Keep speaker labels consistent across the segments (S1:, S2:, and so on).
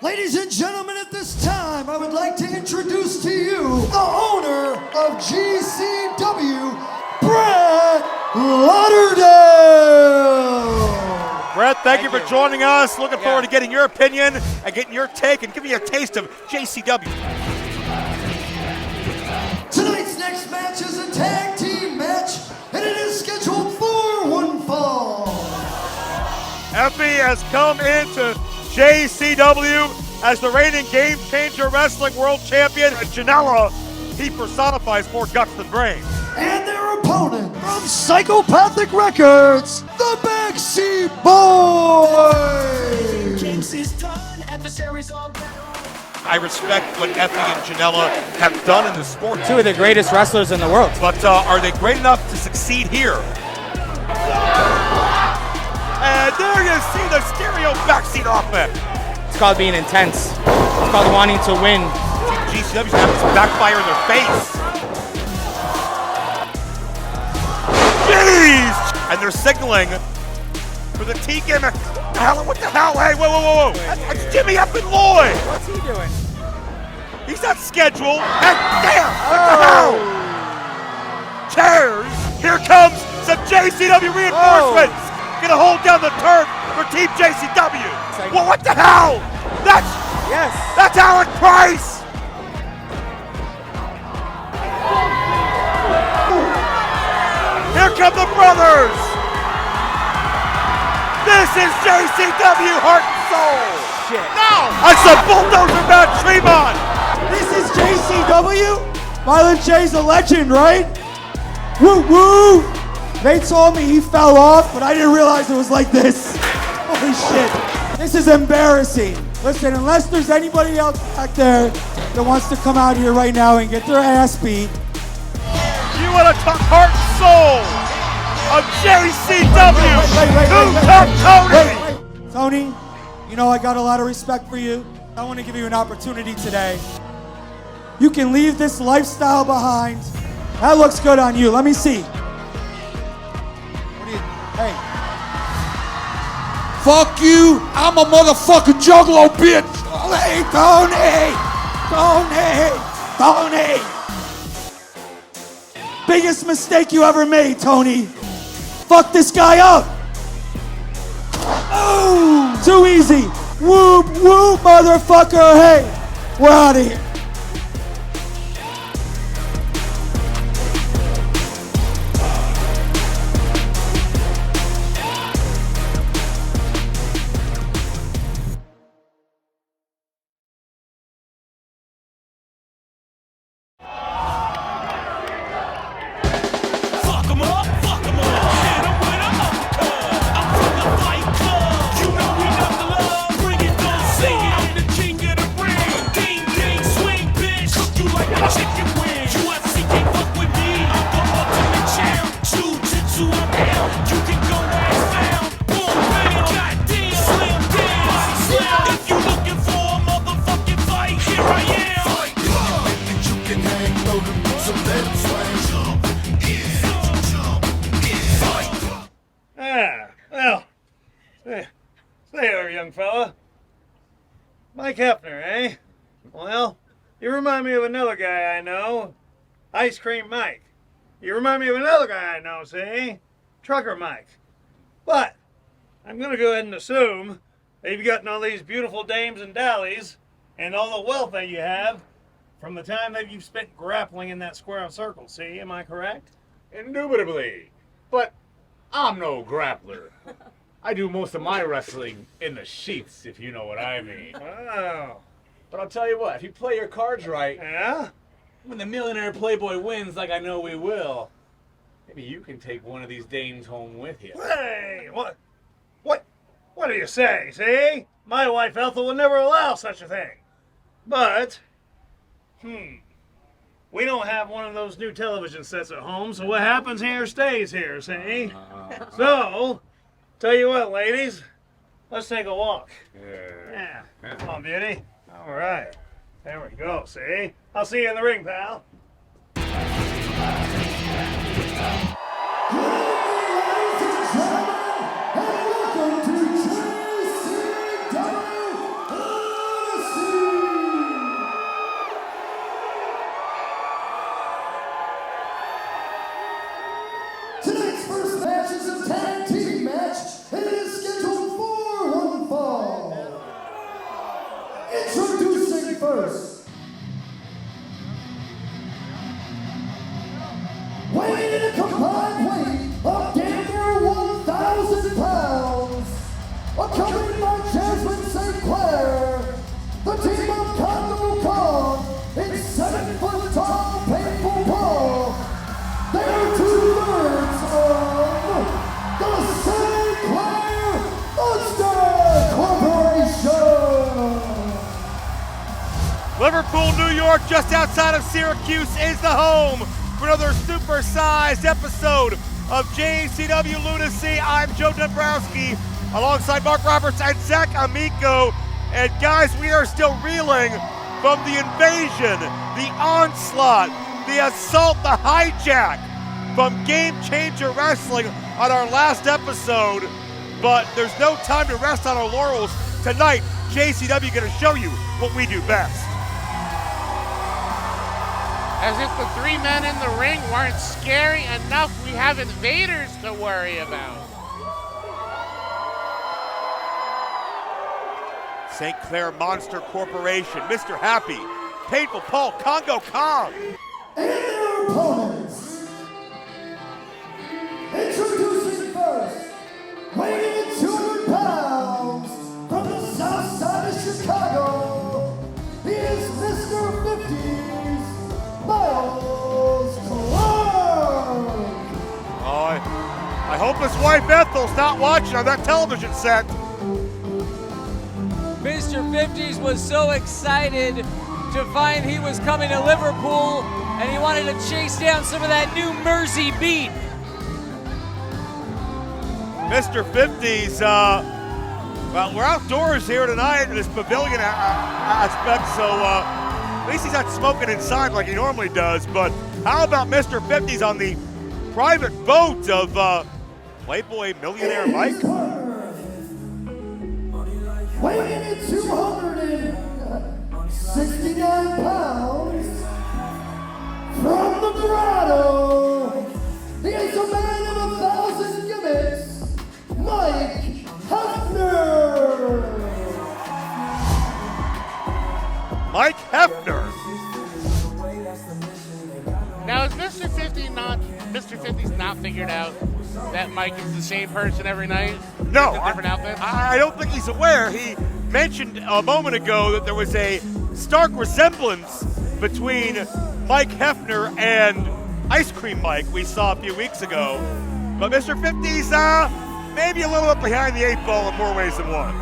S1: Ladies and gentlemen, at this time, I would like to introduce to you the owner of JCW, Brett Lauderdale.
S2: Brett, thank you for joining us. Looking forward to getting your opinion and getting your take and giving you a taste of JCW.
S1: Tonight's next match is a tag team match, and it is scheduled for one fall.
S2: Effie has come into JCW as the reigning Game Changer Wrestling World Champion. Janela, he personifies more guts than brains.
S1: And their opponent from Psychopathic Records, the Backseat Boyz.
S2: I respect what Effie and Janela have done in the sport.
S3: Two of the greatest wrestlers in the world.
S2: But are they great enough to succeed here? And there you see the stereo Backseat offense.
S3: It's called being intense. It's called wanting to win.
S2: GCW's having some backfire in their face. Jeez! And they're signaling for the T gimmick. What the hell? Hey, whoa. That's Jimmy up and Lloyd.
S3: What's he doing?
S2: He's not scheduled. And damn! What the hell? Chairs! Here comes some JCW reinforcements! Gonna hold down the turf for Team JCW. Well, what the hell? That's Alec Price! Here come the brothers! This is JCW Heart and Soul!
S3: Shit.
S2: Now, that's a bulldozer match, Tremont!
S1: This is JCW? Violent J's a legend, right? Woo woo! They told me he fell off, but I didn't realize it was like this. Holy shit. This is embarrassing. Listen, unless there's anybody else back there that wants to come out here right now and get their ass beat.
S2: You want to talk heart and soul of JCW?
S1: Tony, you know I got a lot of respect for you. I want to give you an opportunity today. You can leave this lifestyle behind. That looks good on you. Let me see. Hey. Fuck you. I'm a motherfucking Juggalo, bitch. Tony. Biggest mistake you ever made, Tony. Fuck this guy up. Oh, too easy. Whoop, whoop, motherfucker. Hey, we're out of here.
S4: Say there, young fella. Mike Hefner, eh? Well, you remind me of another guy I know. Ice Cream Mike. You remind me of another guy I know, see? Trucker Mike. But I'm going to go ahead and assume that you've gotten all these beautiful dames and dallies and all the wealth that you have from the time that you've spent grappling in that square circle, see? Am I correct?
S5: Indubitably. But I'm no grappler. I do most of my wrestling in the sheets, if you know what I mean.
S4: Wow.
S5: But I'll tell you what, if you play your cards right,
S4: Yeah?
S5: when the millionaire playboy wins like I know we will, maybe you can take one of these dames home with you.
S4: Hey, what do you say, see? My wife Ethel will never allow such a thing. But, we don't have one of those new television sets at home, so what happens here stays here, see? So, tell you what, ladies, let's take a walk. Yeah. Come on, beauty. All right. There we go, see? I'll see you in the ring, pal.
S2: Liverpool, New York, just outside of Syracuse, is the home for another super-sized episode of JCW Lunacy. I'm Joe Dombrowski, alongside Mark Roberts and Zach Amico. And guys, we are still reeling from the invasion, the onslaught, the assault, the hijack from Game Changer Wrestling on our last episode. But there's no time to rest on our laurels. Tonight, JCW going to show you what we do best.
S6: As if the three men in the ring weren't scary enough, we have invaders to worry about.
S2: St. Clair Monster Corporation, Mr. Happy, Painful Paul, Congo Kong.
S1: And their opponents. Introducing first, weighing in 200 pounds, from the south side of Chicago, he is Mr. 50s, Miles Clark.
S2: Oh, I hope his wife Ethel's not watching on that television set.
S7: Mr. 50s was so excited to find he was coming to Liverpool, and he wanted to chase down some of that new Mersey beat.
S2: Mr. 50s, well, we're outdoors here tonight in this pavilion aspect, so at least he's not smoking inside like he normally does. But how about Mr. 50s on the private boat of Playboy millionaire Mike?
S1: Weighing in 269 pounds, from the grotto, he is a man of 1,000 gimmicks, Mike Hefner.
S2: Mike Hefner.
S6: Now is Mr. 50's not figured out that Mike is the same person every night?
S2: No,
S6: With a different outfit?
S2: I don't think he's aware. He mentioned a moment ago that there was a stark resemblance between Mike Hefner and Ice Cream Mike we saw a few weeks ago. But Mr. 50's maybe a little bit behind the 8 ball in more ways than one.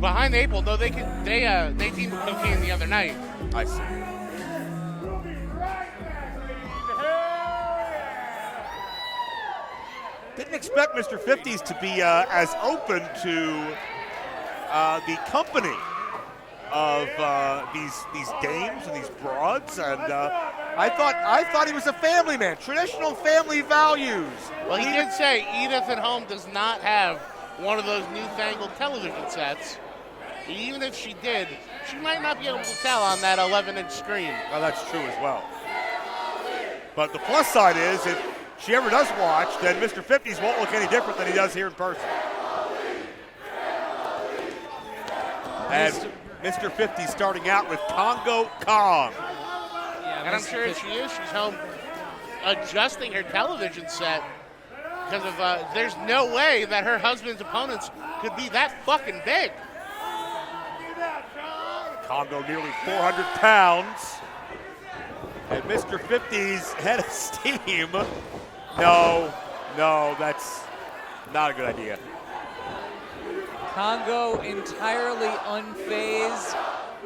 S6: Behind the 8 ball, no, they teamed with cocaine the other night.
S2: I see. Didn't expect Mr. 50s to be as open to the company of these dames and these broads, and I thought he was a family man, traditional family values.
S6: Well, he did say Edith at home does not have one of those newfangled television sets. Even if she did, she might not be able to tell on that 11-inch screen.
S2: Well, that's true as well. But the plus side is, if she ever does watch, then Mr. 50s won't look any different than he does here in person. And Mr. 50 starting out with Congo Kong.
S6: Yeah, and I'm sure if she is, she's home adjusting her television set because of there's no way that her husband's opponents could be that fucking big.
S2: Congo nearly 400 pounds. And Mr. 50's head of steam. No, that's not a good idea.
S7: Congo entirely unfazed.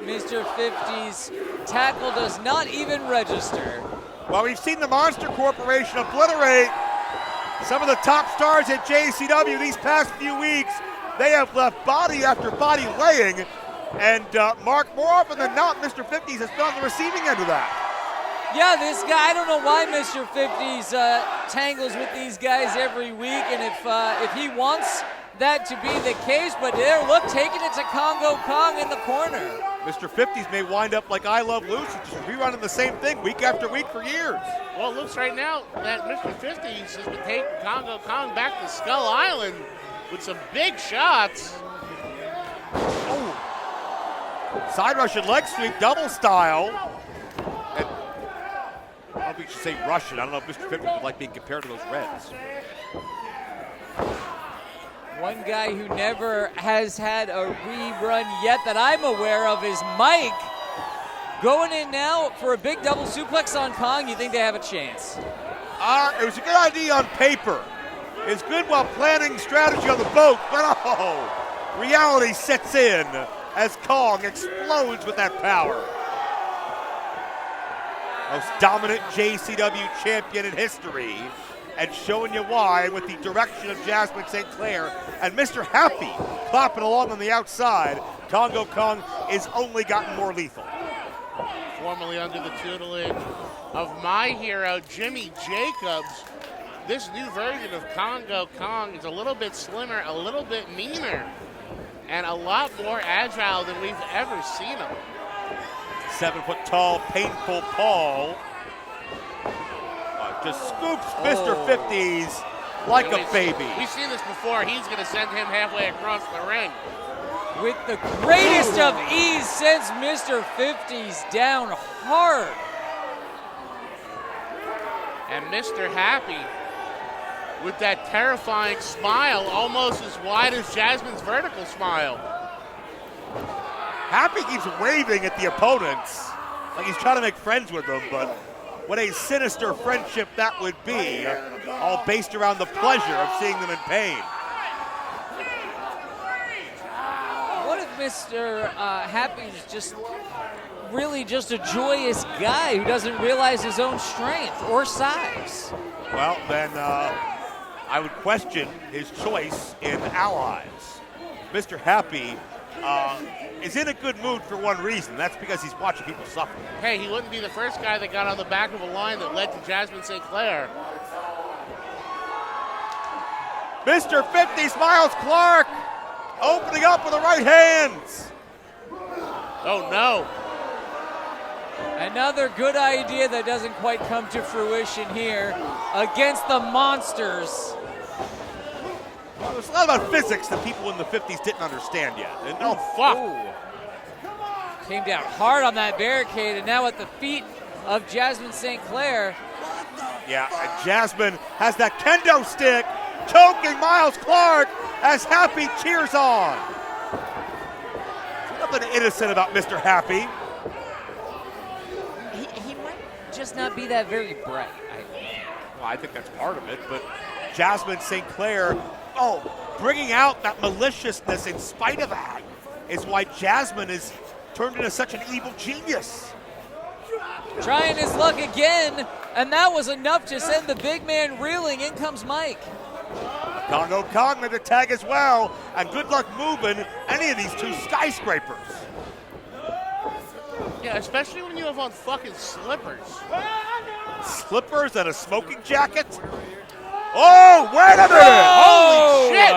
S7: Mr. 50's tackle does not even register.
S2: Well, we've seen the Monster Corporation obliterate some of the top stars at JCW these past few weeks. They have left body after body laying. And Mark, more often than not, Mr. 50s has been on the receiving end of that.
S7: Yeah, this guy, I don't know why Mr. 50's tangles with these guys every week, and if he wants that to be the case, but there, look, taking it to Congo Kong in the corner.
S2: Mr. 50s may wind up like I Love Lucy, just rerunning the same thing week after week for years.
S6: Well, it looks right now that Mr. 50's has been taking Congo Kong back to Skull Island with some big shots.
S2: Oh. Side Russian leg sweep, double style. And I don't know if we should say Russian. I don't know if Mr. 50 would like being compared to those Reds.
S7: One guy who never has had a rerun yet that I'm aware of is Mike. Going in now for a big double suplex on Kong. You think they have a chance?
S2: It was a good idea on paper. It's good while planning strategy on the boat, but reality sets in. as Kong explodes with that power. Most dominant JCW champion in history, and showing you why with the direction of Jasmine St. Clair and Mr. Happy clapping along on the outside. Congo Kong is only gotten more lethal.
S6: Formerly under the tutelage of my hero, Jimmy Jacobs, this new version of Congo Kong is a little bit slimmer, a little bit meaner, and a lot more agile than we've ever seen him.
S2: 7 foot tall, painful Paul. Just scoops Mr. 50s like a baby.
S6: We've seen this before. He's going to send him halfway across the ring.
S7: With the greatest of ease, sends Mr. 50s down hard.
S6: And Mr. Happy, with that terrifying smile, almost as wide as Jasmine's vertical smile.
S2: Happy keeps waving at the opponents like he's trying to make friends with them, but what a sinister friendship that would be, all based around the pleasure of seeing them in pain.
S7: What if Mr. Happy's just really just a joyous guy who doesn't realize his own strength or size?
S2: Well, then I would question his choice in allies. Mr. Happy is in a good mood for one reason. That's because he's watching people suffer.
S6: Hey, he wouldn't be the first guy that got on the back of a line that led to Jasmine St. Clair.
S2: Mr. 50s, Miles Clark, opening up with the right hands.
S6: Oh, no.
S7: Another good idea that doesn't quite come to fruition here against the monsters.
S2: Well, there's a lot about physics that people in the 50s didn't understand yet. And oh, fuck.
S7: Ooh. Came down hard on that barricade, and now at the feet of Jasmine St. Clair.
S2: Yeah, and Jasmine has that kendo stick, choking Miles Clark as Happy cheers on. There's nothing innocent about Mr. Happy.
S7: He might just not be that very bright.
S2: Well, I think that's part of it, but Jasmine St. Clair, bringing out that maliciousness in spite of that is why Jasmine is turned into such an evil genius.
S7: Trying his luck again, and that was enough to send the big man reeling. In comes Mike.
S2: Congo Kong made the tag as well, and good luck moving any of these two skyscrapers.
S6: Yeah, especially when you have on fucking slippers.
S2: Slippers and a smoking jacket? Oh, wait a minute!
S6: Holy shit!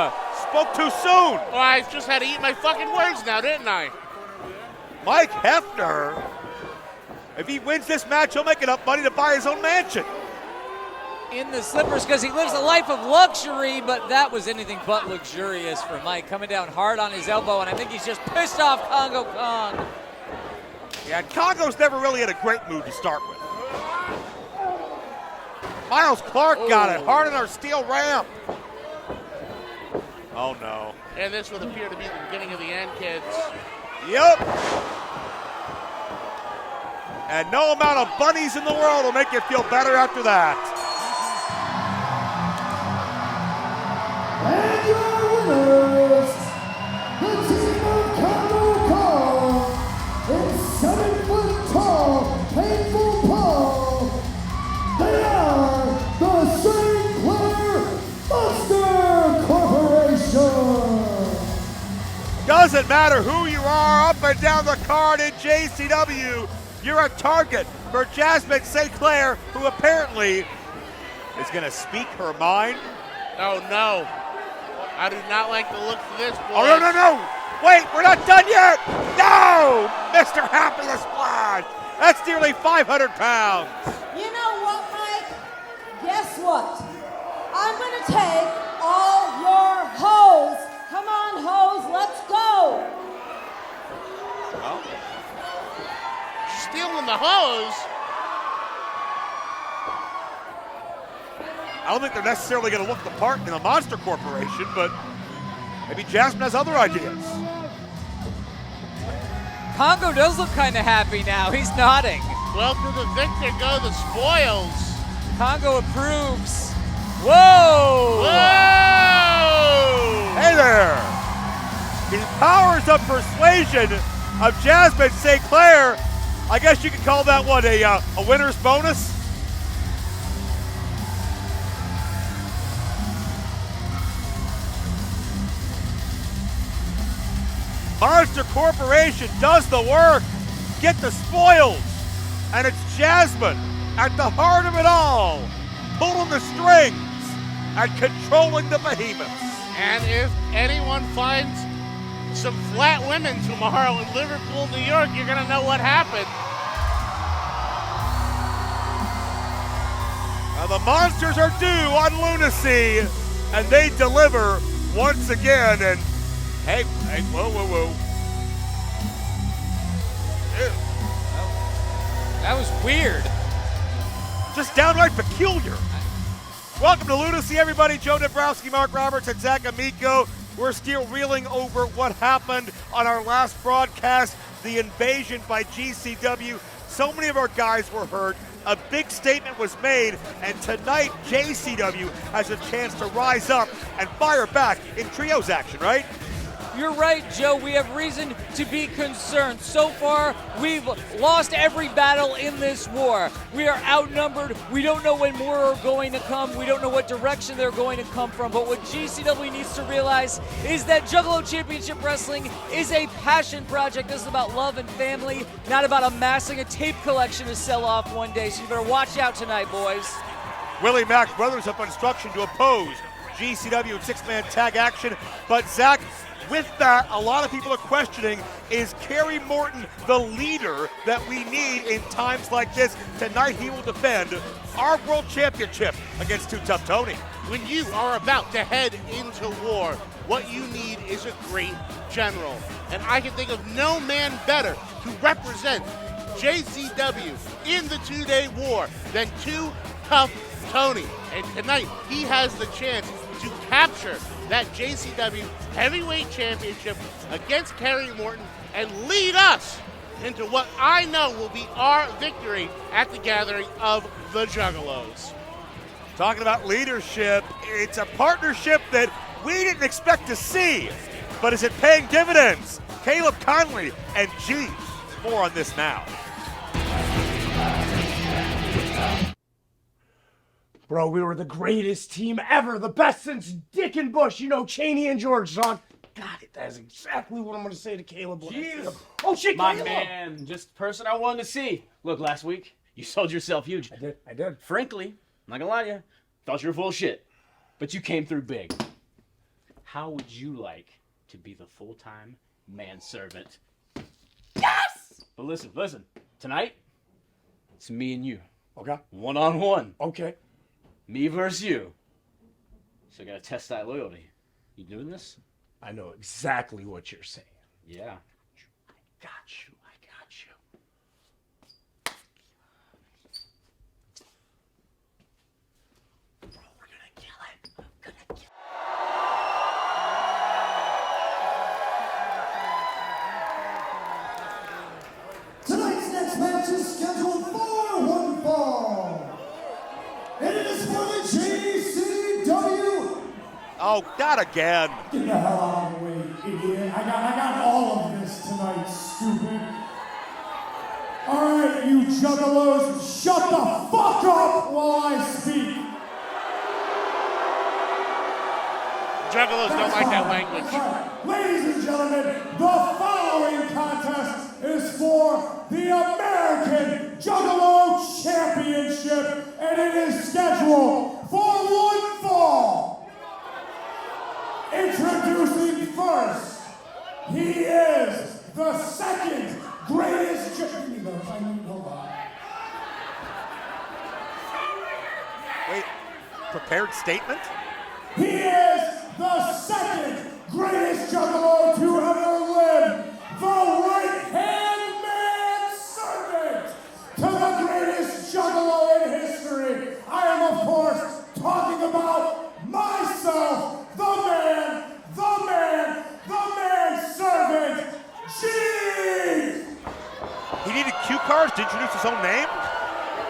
S2: Spoke too soon.
S6: Well, I just had to eat my fucking words now, didn't I?
S2: Mike Hefner, if he wins this match, he'll make enough money to buy his own mansion.
S7: In the slippers because he lives a life of luxury, but that was anything but luxurious for Mike. Coming down hard on his elbow, and I think he's just pissed off Congo Kong.
S2: Yeah, Congo's never really in a great mood to start with. Miles Clark got it hard on our steel ramp. Oh, no.
S6: And this would appear to be the beginning of the end, kids.
S2: Yep. And no amount of bunnies in the world will make you feel better after that.
S8: And your winners, the team of Congo Kong and 7 foot tall, painful Paul. They are the St. Clair Monster Corporation.
S2: Doesn't matter who you are up and down the card in JCW, you're a target for Jasmine St. Clair, who apparently is going to speak her mind.
S6: Oh, no. I do not like the look of this, boy.
S2: Oh, no. Wait, we're not done yet. No! Mr. Happy the Splash. That's nearly 500 pounds.
S9: You know what, Mike? Guess what? I'm going to take all your hoes. Come on, hoes, let's go.
S2: Well,
S6: Stealing the hose?
S2: I don't think they're necessarily going to look the part in the Monster Corporation, but maybe Jasmine has other ideas.
S7: Congo does look kind of happy now. He's nodding.
S6: Well, to the victor go the spoils.
S7: Congo approves. Whoa!
S6: Whoa!
S2: Hey there! Can you powers of persuasion of Jasmine St. Clair. I guess you could call that one a winner's bonus. Monster Corporation does the work, get the spoils, and it's Jasmine at the heart of it all, pulling the strings and controlling the behemoths.
S6: And if anyone finds some flat women tomorrow in Liverpool, New York, you're going to know what happened.
S2: Now the monsters are due on Lunacy, and they deliver once again. And hey, whoa. Ew.
S7: That was weird.
S2: Just downright peculiar. Welcome to Lunacy, everybody. Joe Dombrowski, Mark Roberts, and Zach Amico. We're still reeling over what happened on our last broadcast, the invasion by JCW. So many of our guys were hurt. A big statement was made, and tonight JCW has a chance to rise up and fire back in trios action, right?
S7: You're right, Joe. We have reason to be concerned. So far, we've lost every battle in this war. We are outnumbered. We don't know when more are going to come. We don't know what direction they're going to come from. But what GCW needs to realize is that Juggalo Championship Wrestling is a passion project. This is about love and family, not about amassing a tape collection to sell off one day. So you better watch out tonight, boys.
S2: Willie Mack Brothers up on instruction to oppose GCW in six-man tag action. But Zach, with that, a lot of people are questioning, is Kerry Morton the leader that we need in times like this? Tonight he will defend our world championship against Too Tough Tony.
S6: When you are about to head into war, what you need is a great general. And I can think of no man better to represent JCW in the two-day war than Too Tough Tony. And tonight he has the chance to capture that JCW Heavyweight Championship against Kerry Morton and lead us into what I know will be our victory at the gathering of the Juggalos.
S2: Talking about leadership, it's a partnership that we didn't expect to see, but is it paying dividends? Caleb Conley and G. More on this now.
S1: Bro, we were the greatest team ever, the best since Dick and Bush, you know, Cheney and George, son. God, that's exactly what I'm going to say to Caleb.
S10: Jeez.
S1: Oh, shit,
S10: My
S1: Caleb.
S10: man, just the person I wanted to see. Look, last week, you sold yourself huge.
S1: I did.
S10: Frankly, I'm not going to lie to you, thought you were full of shit. But you came through big. How would you like to be the full-time manservant?
S1: Yes!
S10: But listen, tonight, it's me and you.
S1: Okay.
S10: One-on-one.
S1: Okay.
S10: Me versus you. So I gotta test that loyalty. You doing this?
S1: I know exactly what you're saying.
S10: Yeah.
S1: I got you. Bro, we're gonna kill it.
S8: Tonight's next match is scheduled for one fall. And it is for the JCW.
S2: Oh, not again.
S8: Get the hell out of the way, idiot. I got all of this tonight, stupid. All right, you juggalos, shut the fuck up while I speak.
S6: Juggalos don't like that language.
S8: Right. Ladies and gentlemen, the following contest is for the American Juggalo Championship, and it is scheduled for one fall. Introducing first, he is the second greatest Hold on.
S2: Wait, prepared statement?
S8: He is the second greatest Juggalo to ever live, the right-hand man servant to the greatest Juggalo in history. I am, of course, talking about myself, the man servant, G!
S2: He needed cue cards to introduce his own name?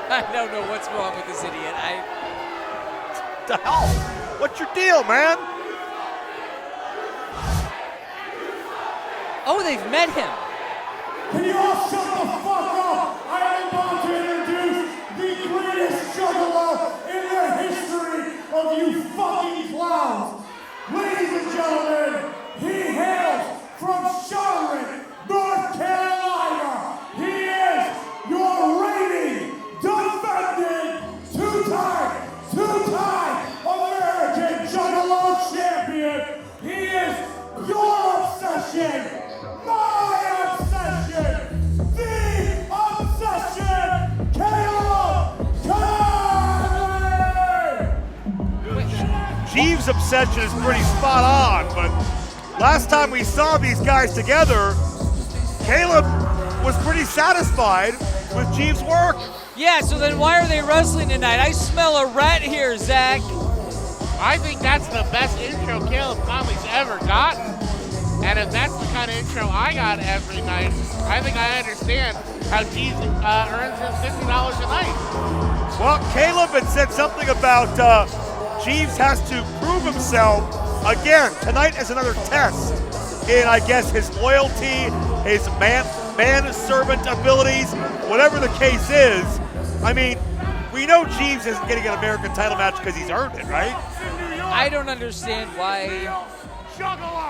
S7: I don't know what's wrong with this idiot.
S2: The hell? What's your deal, man?
S7: Oh, they've met him.
S8: Can you all shut the fuck up? I am about to introduce the greatest juggalo in the history of you fucking clowns. Ladies and gentlemen, he hails from Charlotte, North Carolina. He is your reigning, defending, two-time American Juggalo champion. He is your obsession, my obsession, the obsession, Caleb Conley!
S2: Jeeves' obsession is pretty spot on, but last time we saw these guys together, Caleb was pretty satisfied with Jeeves' work.
S7: Yeah, so then why are they wrestling tonight? I smell a rat here, Zach.
S6: I think that's the best intro Caleb Conley's ever gotten. And if that's the kind of intro I got every night, I think I understand how Jeeves earns his $50 a night.
S2: Well, Caleb had said something about Jeeves has to prove himself again. Tonight is another test in, I guess, his loyalty, his man-servant abilities, whatever the case is. I mean, we know Jeeves isn't getting an American title match because he's earned it, right?
S7: I don't understand why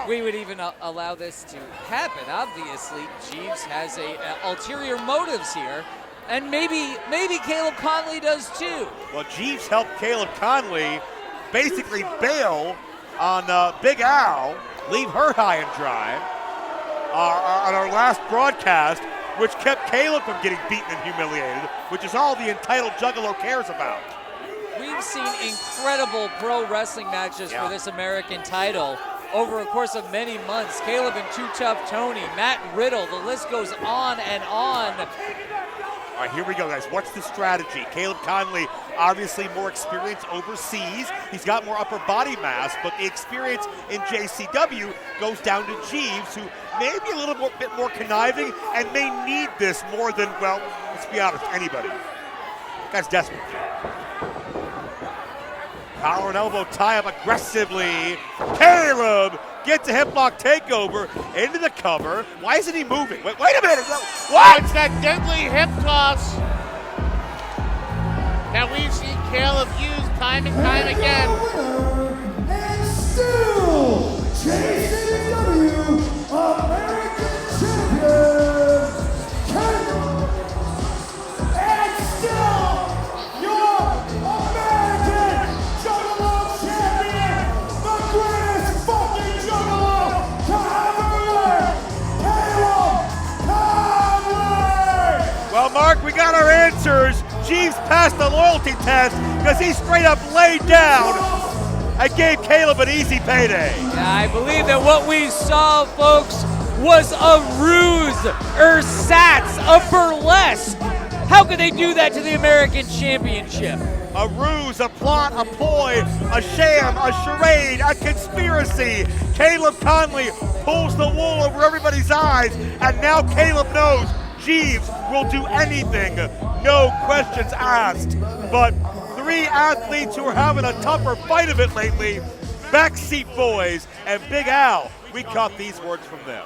S7: we would even allow this to happen. Obviously, Jeeves has ulterior motives here, and maybe Caleb Conley does too.
S2: Well, Jeeves helped Caleb Conley basically bail on Big Al, leave her high and dry on our last broadcast, which kept Caleb from getting beaten and humiliated, which is all the entitled Juggalo cares about.
S7: We've seen incredible pro wrestling matches for this American title over a course of many months. Caleb and Too Tough Tony, Matt Riddle, the list goes on and on.
S2: All right, here we go, guys. What's the strategy? Caleb Conley, obviously more experience overseas. He's got more upper body mass, but the experience in JCW goes down to Jeeves, who may be a little bit more conniving and may need this more than, well, let's be honest, anybody. The guy's desperate. Collar and elbow tie up aggressively. Caleb gets a hip lock takeover into the cover. Why isn't he moving? Wait a minute. What?
S6: It's that deadly hip toss that we've seen Caleb use time and time again.
S8: And still, JCW American Champion, Caleb. And still, your American Juggalo Champion, the greatest fucking Juggalo to ever live, Caleb Conley!
S2: Well, Mark, we got our answers. Jeeves passed the loyalty test because he straight up laid down and gave Caleb an easy payday.
S7: Yeah, I believe that what we saw, folks, was a ruse, ersatz, a burlesque. How could they do that to the American Championship?
S2: A ruse, a plot, a ploy, a sham, a charade, a conspiracy. Caleb Conley pulls the wool over everybody's eyes, and now Caleb knows Jeeves will do anything, no questions asked. But three athletes who are having a tougher fight of it lately, Backseat Boyz and Big Al, we caught these words from them.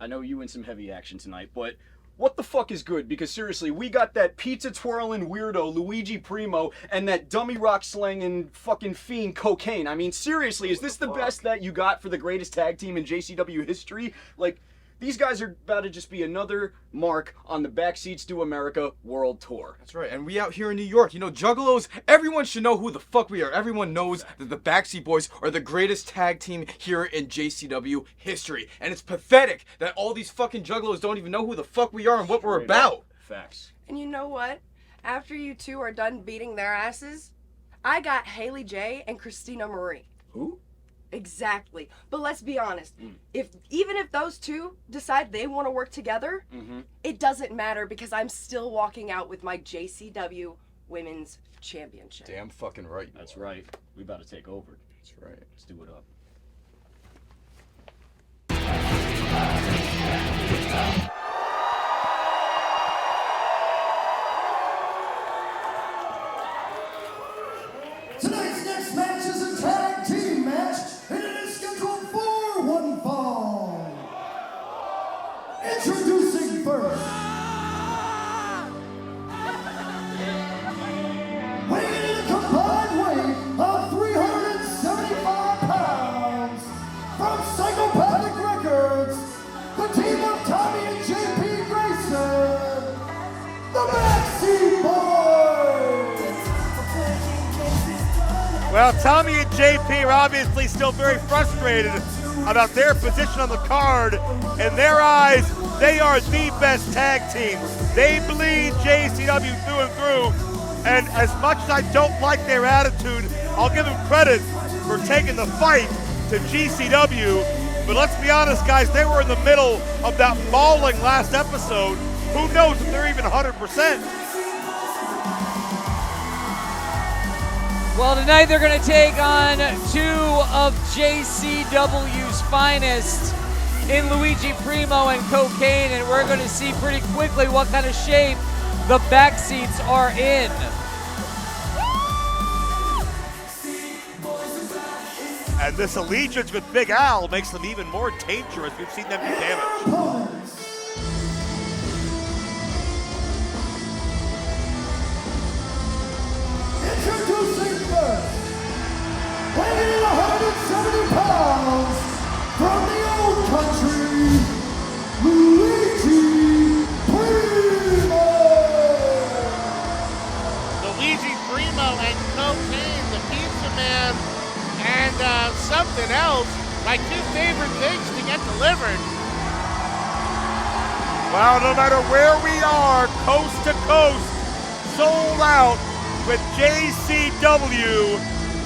S10: I know you in some heavy action tonight, but what the fuck is good? Because seriously, we got that pizza twirling weirdo Luigi Primo and that dummy rock slanging fucking fiend Cocaine. I mean, seriously, is this the best that you got for the greatest tag team in JCW history? Like, these guys are about to just be another mark on the Backseats to America World Tour.
S11: That's right, and we out here in New York, you know, Juggalos, everyone should know who the fuck we are. Everyone knows that the Backseat Boys are the greatest tag team here in JCW history. And it's pathetic that all these fucking Juggalos don't even know who the fuck we are and what we're about.
S10: Facts.
S12: And you know what? After you two are done beating their asses, I got Haley J and Christina Marie.
S10: Who?
S12: Exactly. But let's be honest. Even if those two decide they want to work together, it doesn't matter because I'm still walking out with my JCW Women's Championship.
S11: Damn fucking right.
S10: That's right. We about to take over.
S11: That's right.
S10: Let's do it up.
S8: Tonight's next match is a tag team match. It
S2: Well, Tommy and JP are obviously still very frustrated about their position on the card. In their eyes, they are the best tag team. They bleed JCW through and through. And as much as I don't like their attitude, I'll give them credit for taking the fight to GCW. But let's be honest, guys, they were in the middle of that mauling last episode. Who knows if they're even 100%?
S7: Well, tonight they're going to take on two of JCW's finest in Luigi Primo and Cocaine, and we're going to see pretty quickly what kind of shape the Backseats are in.
S2: And this allegiance with Big Al makes them even more dangerous. We've seen them do damage.
S8: Introducing first, weighing in 170 pounds, from the old country, Luigi Primo!
S6: Luigi Primo and Cocaine, the Pizza Man, and something else, my two favorite things to get delivered.
S2: Well, no matter where we are, coast to coast, sold out with JCW.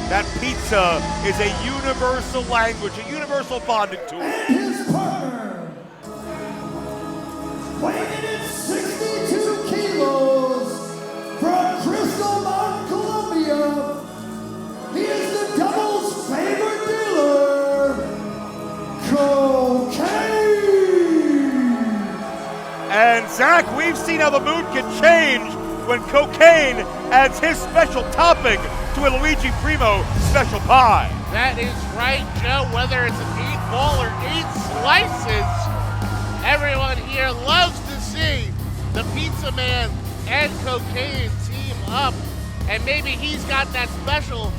S2: That pizza is a universal language, a universal bonding tool.
S8: And his partner, weighing in 62 kilos, from Crystal Mountain, Columbia, he is the Double's favorite dealer, Cocaine!
S2: And Zach, we've seen how the mood can change when Cocaine adds his special topping to a Luigi Primo special pie.
S6: That is right, Joe. Whether it's an 8-ball or 8 slices, everyone here loves to see the Pizza Man and Cocaine team up. And maybe he's got that special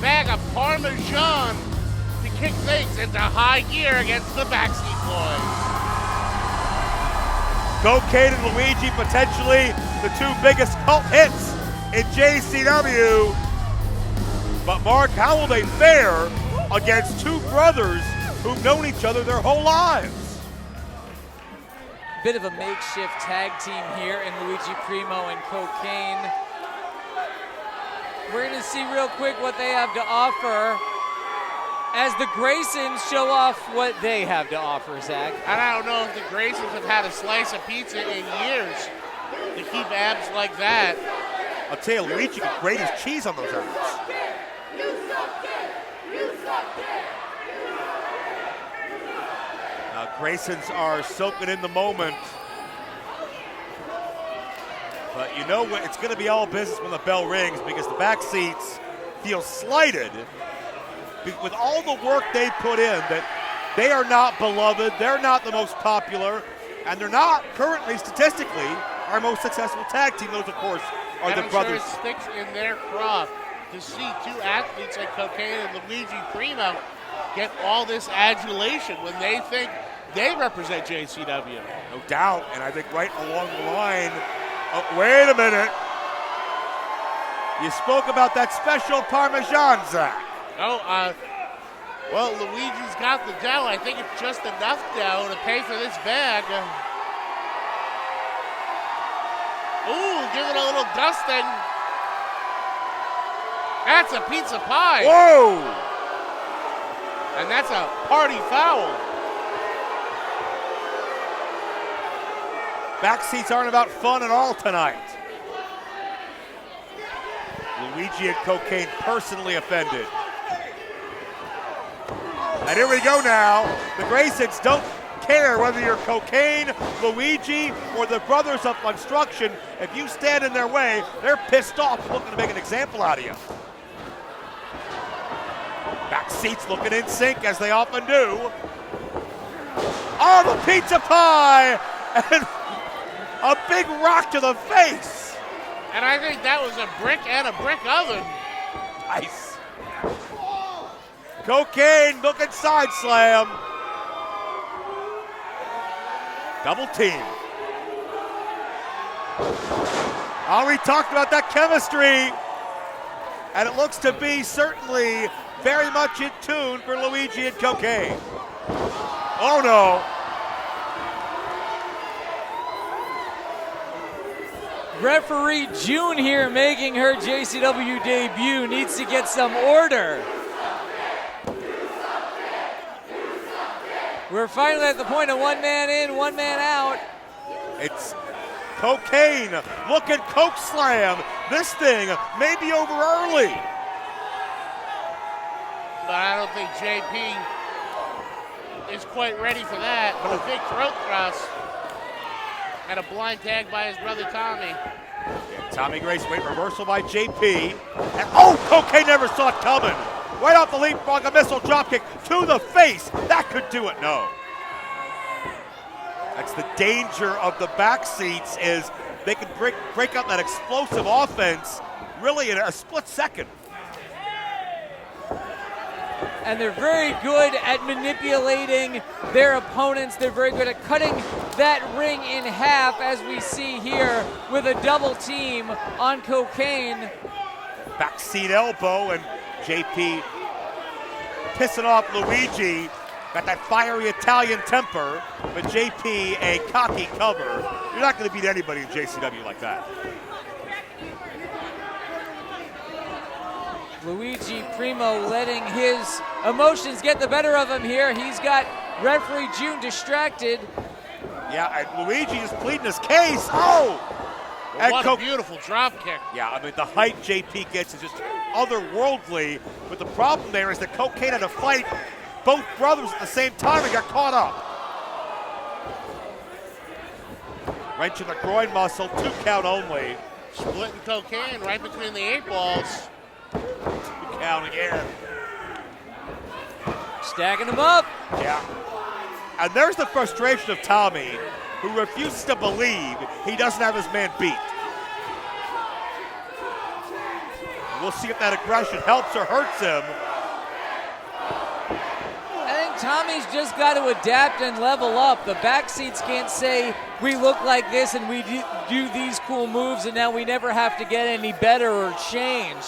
S6: bag of Parmesan to kick things into high gear against the Backseat Boys.
S2: Cocaine and Luigi, potentially the two biggest cult hits in JCW. But Mark, how will they fare against two brothers who've known each other their whole lives?
S7: Bit of a makeshift tag team here in Luigi Primo and Cocaine. We're going to see real quick what they have to offer as the Graysons show off what they have to offer, Zach.
S6: And I don't know if the Graysons have had a slice of pizza in years to keep abs like that.
S2: I'll tell you, Luigi can grate his cheese on those abs. Now, Graysons are soaking in the moment. But you know what? It's going to be all business when the bell rings because the Backseats feel slighted with all the work they put in, that they are not beloved, they're not the most popular, and they're not currently, statistically, our most successful tag team. Those, of course, are
S6: and
S2: the
S6: I'm
S2: brothers.
S6: Sure it sticks in their crop to see two athletes like Cocaine and Luigi Primo get all this adulation when they think they represent JCW.
S2: No doubt, and I think right along the line, wait a minute. You spoke about that special Parmesan, Zach.
S6: Oh, well, Luigi's got the dough. I think it's just enough dough to pay for this bag. Ooh, give it a little dusting. That's a pizza pie.
S2: Whoa!
S6: And that's a party foul.
S2: Backseats aren't about fun at all tonight. Luigi and Cocaine personally offended. And here we go now. The Graysons don't care whether you're Cocaine, Luigi, or the brothers of construction. If you stand in their way, they're pissed off looking to make an example out of you. Backseats looking in sync as they often do. Oh, the pizza pie! And a big rock to the face.
S6: And I think that was a brick and a brick oven.
S2: Nice. Cocaine looking side slam. Double team. Oh, we talked about that chemistry. And it looks to be certainly very much in tune for Luigi and Cocaine. Oh no.
S7: Referee June here making her JCW debut needs to get some order. We're finally at the point of one man in, one man out.
S2: It's Cocaine looking Coke Slam. This thing may be over early.
S6: But I don't think JP is quite ready for that. But a big throat thrust and a blind tag by his brother Tommy.
S2: Yeah, Tommy Grace, wait, reversal by JP. And oh, Cocaine never saw it coming. Right off the leapfrog, a missile dropkick to the face. That could do it, no. That's the danger of the backseats, is they can break up that explosive offense really in a split second.
S7: And they're very good at manipulating their opponents. They're very good at cutting that ring in half, as we see here with a double team on Cocaine.
S2: Backseat elbow, and JP pissing off Luigi. Got that fiery Italian temper, but JP a cocky cover. You're not going to beat anybody in JCW like that.
S7: Luigi Primo letting his emotions get the better of him here. He's got referee June distracted.
S2: Yeah, and Luigi is pleading his case. Oh!
S6: Well, what a beautiful drop kick.
S2: Yeah, I mean, the height JP gets is just otherworldly, but the problem there is that Cocaine had to fight both brothers at the same time and got caught up. Wrench in the groin muscle, 2 count only.
S6: Splitting Cocaine right between the 8 balls.
S2: 2 count again.
S7: Stacking him up.
S2: Yeah. And there's the frustration of Tommy, who refuses to believe he doesn't have his man beat. We'll see if that aggression helps or hurts him.
S7: I think Tommy's just got to adapt and level up. The backseats can't say, we look like this and we do these cool moves and now we never have to get any better or change.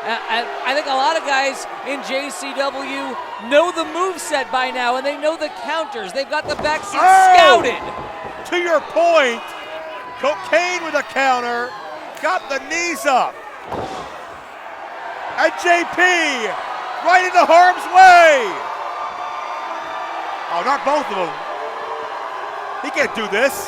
S7: I think a lot of guys in JCW know the moveset by now, and they know the counters. They've got the backseat scouted.
S2: To your point, Cocaine with a counter, got the knees up. And JP right into harm's way. Oh, not both of them. He can't do this.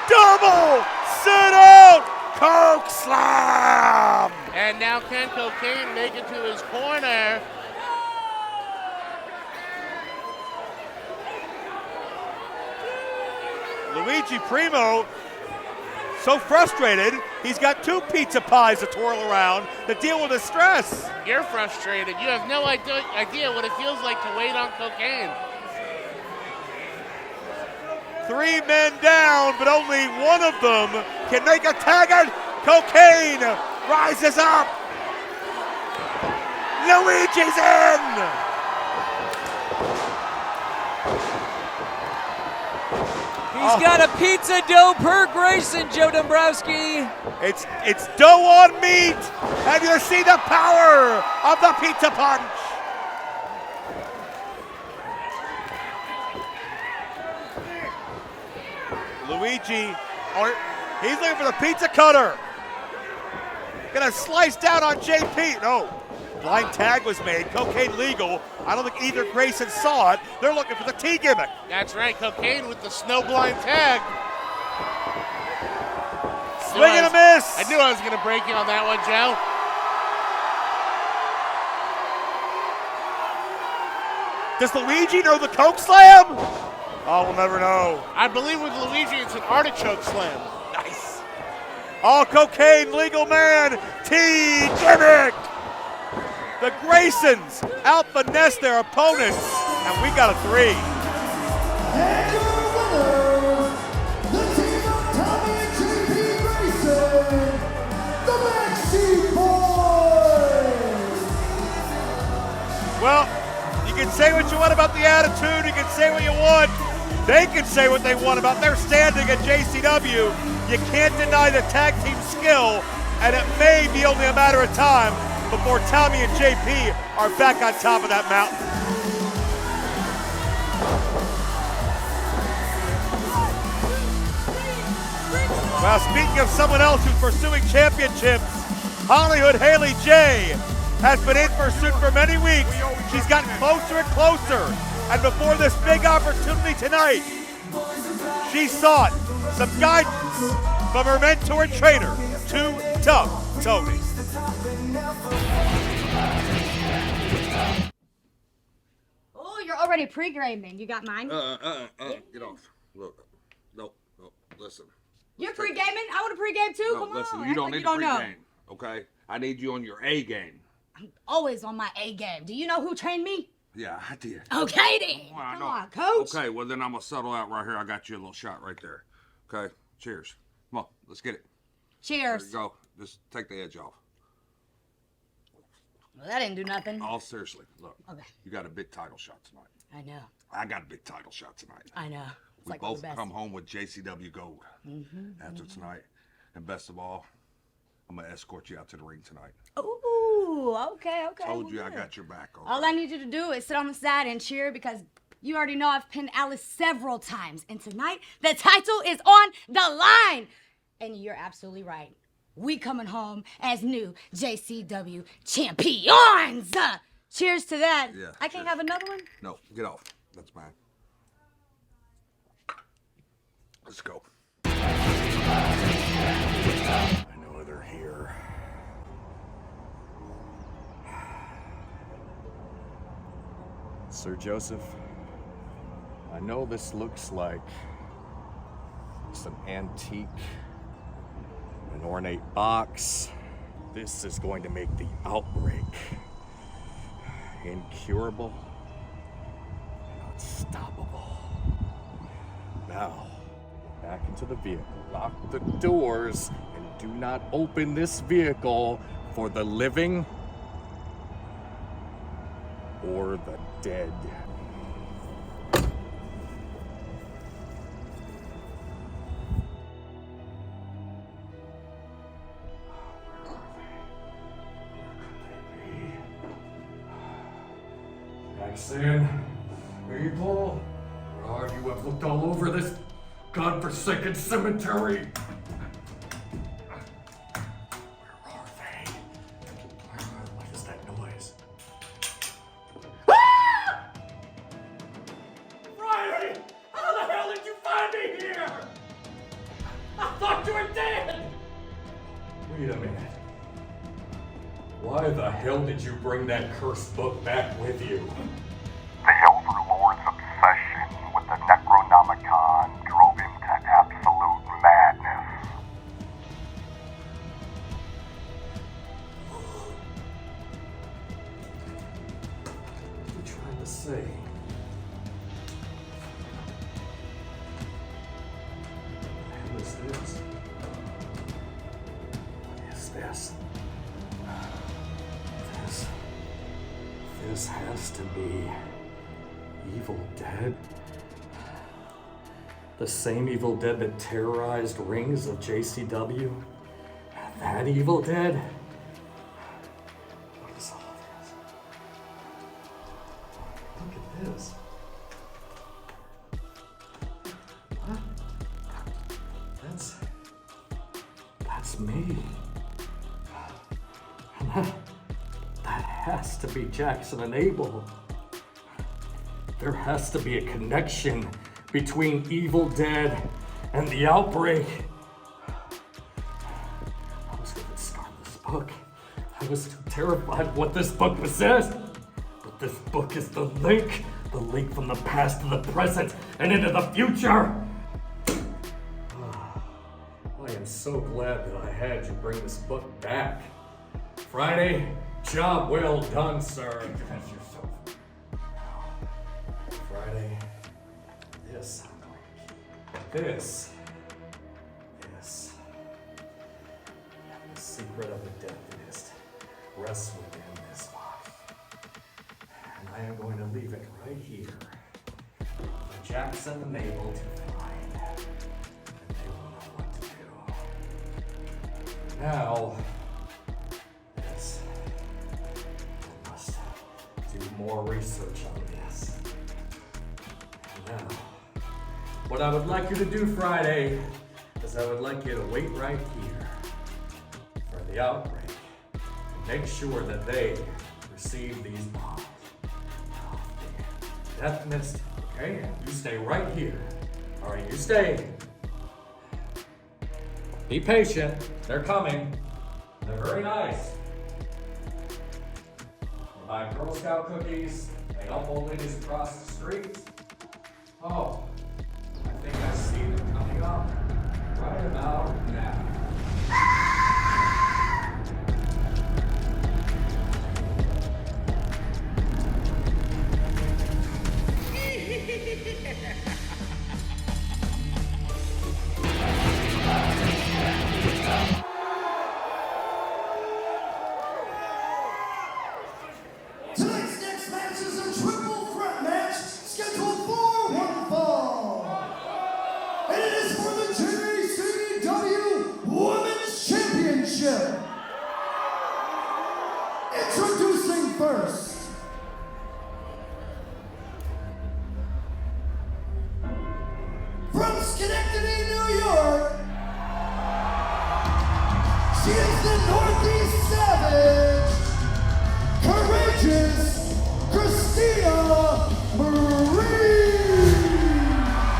S2: Double sit out, Coke Slam.
S6: And now can Cocaine make it to his corner?
S2: Luigi Primo, so frustrated, he's got 2 pizza pies to twirl around to deal with the stress.
S6: You're frustrated. You have no idea what it feels like to wait on Cocaine.
S2: 3 men down, but only one of them can make a tag, and Cocaine rises up. Luigi's in.
S7: He's got a pizza dough per Grayson, Joe Dombrowski.
S2: It's dough on meat, and you see the power of the pizza punch. Luigi, he's looking for the pizza cutter. Gonna slice down on JP. No, blind tag was made. Cocaine legal. I don't think either Grayson saw it. They're looking for the T gimmick.
S6: That's right, Cocaine with the snow blind tag.
S2: Swing and a miss.
S6: I knew I was gonna break you on that one, Joe.
S2: Does Luigi know the Coke Slam? Oh, we'll never know.
S6: I believe with Luigi, it's an artichoke slam.
S2: Nice. Oh, Cocaine, legal man, T gimmick. The Graysons out-finesse their opponents, and we got a 3.
S8: And your winners, the team of Tommy and JP Grayson, the Backseat Boyz.
S2: Well, you can say what you want about the attitude, you can say what you want. They can say what they want about their standing at JCW. You can't deny the tag team skill. and it may be only a matter of time before Tommy and JP are back on top of that mountain. Well, speaking of someone else who's pursuing championships, Hollywood Haley J has been in pursuit for many weeks. She's gotten closer and closer. And before this big opportunity tonight, she sought some guidance from her mentor and trainer, Too Tough Tony.
S13: Oh, you're already pre-gaming. You got mine?
S14: Get off. Look, no, listen.
S13: You're pre-gaming? I want to pre-game too.
S14: No,
S13: Come
S14: listen,
S13: on.
S14: you don't
S13: Act like
S14: need to pre-game, okay? I need you on your A game.
S13: I'm always on my A game. Do you know who trained me?
S14: Yeah, I did.
S13: Okay then.
S14: Well,
S13: Come on, coach.
S14: Okay, well then I'm gonna settle out right here. I got you a little shot right there. Okay, cheers. Come on, let's get it.
S13: Cheers.
S14: There you go. Just take the edge off.
S13: Well, that didn't do nothing.
S14: All seriously, look.
S13: Okay.
S14: You got a big title shot tonight.
S13: I know.
S14: I got a big title shot tonight.
S13: I know. It's
S14: We
S13: like one of
S14: both
S13: the best.
S14: come home with JCW gold after tonight. And best of all, I'm gonna escort you out to the ring tonight.
S13: Ooh, okay.
S14: Told you
S13: well,
S14: I
S13: good.
S14: got your back. Okay?
S13: All I need you to do is sit on the side and cheer because you already know I've pinned Alice several times. And tonight, the title is on the line. And you're absolutely right. We coming home as new JCW champions. Cheers to that.
S14: Yeah,
S13: I can't
S14: cheers.
S13: have another one?
S14: No, get off. That's mine. Let's go.
S15: I know they're here. Sir Joseph, I know this looks like some antique, an ornate box. This is going to make the outbreak incurable and unstoppable. Now, back into the vehicle. Lock the doors and do not open this vehicle for the living or the dead. Jackson, people, where are you? I've looked all over this godforsaken cemetery. Where are they? What is that noise? Ah! Riley! How the hell did you find me here? I thought you were dead! Wait a minute. Why the hell did you bring that cursed book back with you?
S16: The Elder Lord's obsession with the Necronomicon drove him to absolute madness.
S15: What are you trying to say? What is this? What is this? This has to be Evil Dead. The same Evil Dead that terrorized rings of JCW? That Evil Dead? What is all this? Look at this. What? That's me. That has to be Jackson and Abel. There has to be a connection between Evil Dead and the outbreak. I was gonna start this book. I was too terrified of what this book possessed. But this book is the link from the past to the present and into the future. I am so glad that I had you bring this book back. Friday, job well done, sir. That's yourself. Friday, this I'm going to keep. This. The secret of the Deathlist rests within this box. And I am going to leave it right here for Jackson and Abel to find. And they will know what to do. Now, yes, I must do more research on this. Now, what I would like you to do, Friday, is I would like you to wait right here for the outbreak and make sure that they receive these bombs. Death missed, okay? You stay right here. All right, you stay. Be patient. They're coming. They're very nice. We're buying Girl Scout cookies. They help old ladies across the street. Oh, I think I see them coming up right about now.
S8: Tonight's next match is a triple threat match scheduled for one fall. And it is for the JCW Women's Championship. Introducing first. From Schenectady, New York, she is the Northeast Savage, Courageous Christina Marie.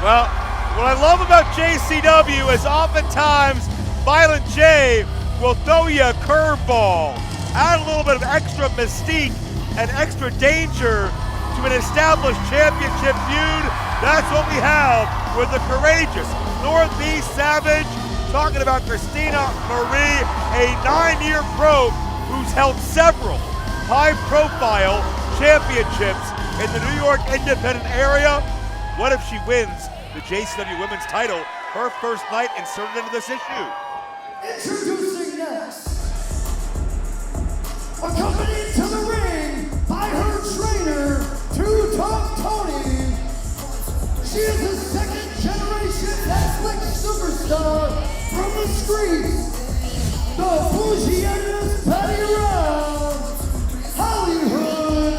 S2: Well, what I love about JCW is oftentimes Violent J will throw you a curveball, add a little bit of extra mystique and extra danger to an established championship feud. That's what we have with the Courageous Northeast Savage, talking about Christina Marie, a 9-year pro who's held several high-profile championships in the New York independent area. What if she wins the JCW Women's title, her first night inserted into this issue?
S8: Introducing next, accompanied to the ring by her trainer, Two Tough Tony. She is a second-generation athletic superstar from the streets, the Bougie-Agnes Patty Round, Hollywood,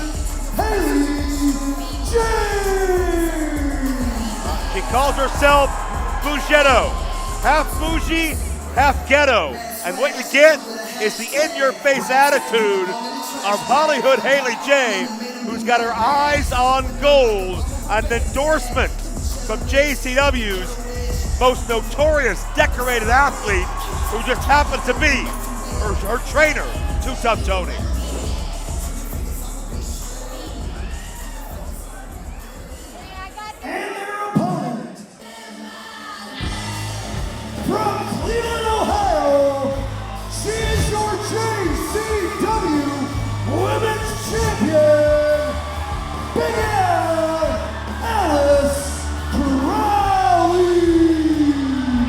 S8: Haley James.
S2: She calls herself Bougetto, half bougie, half ghetto. And what you get is the in-your-face attitude of Hollywood Haley J, who's got her eyes on gold, an endorsement from JCW's most notorious decorated athlete, who just happens to be her trainer, Two Tough Tony.
S8: And their opponent, from Cleveland, Ohio, she is your JCW Women's Champion, Big Al Alice Crowley.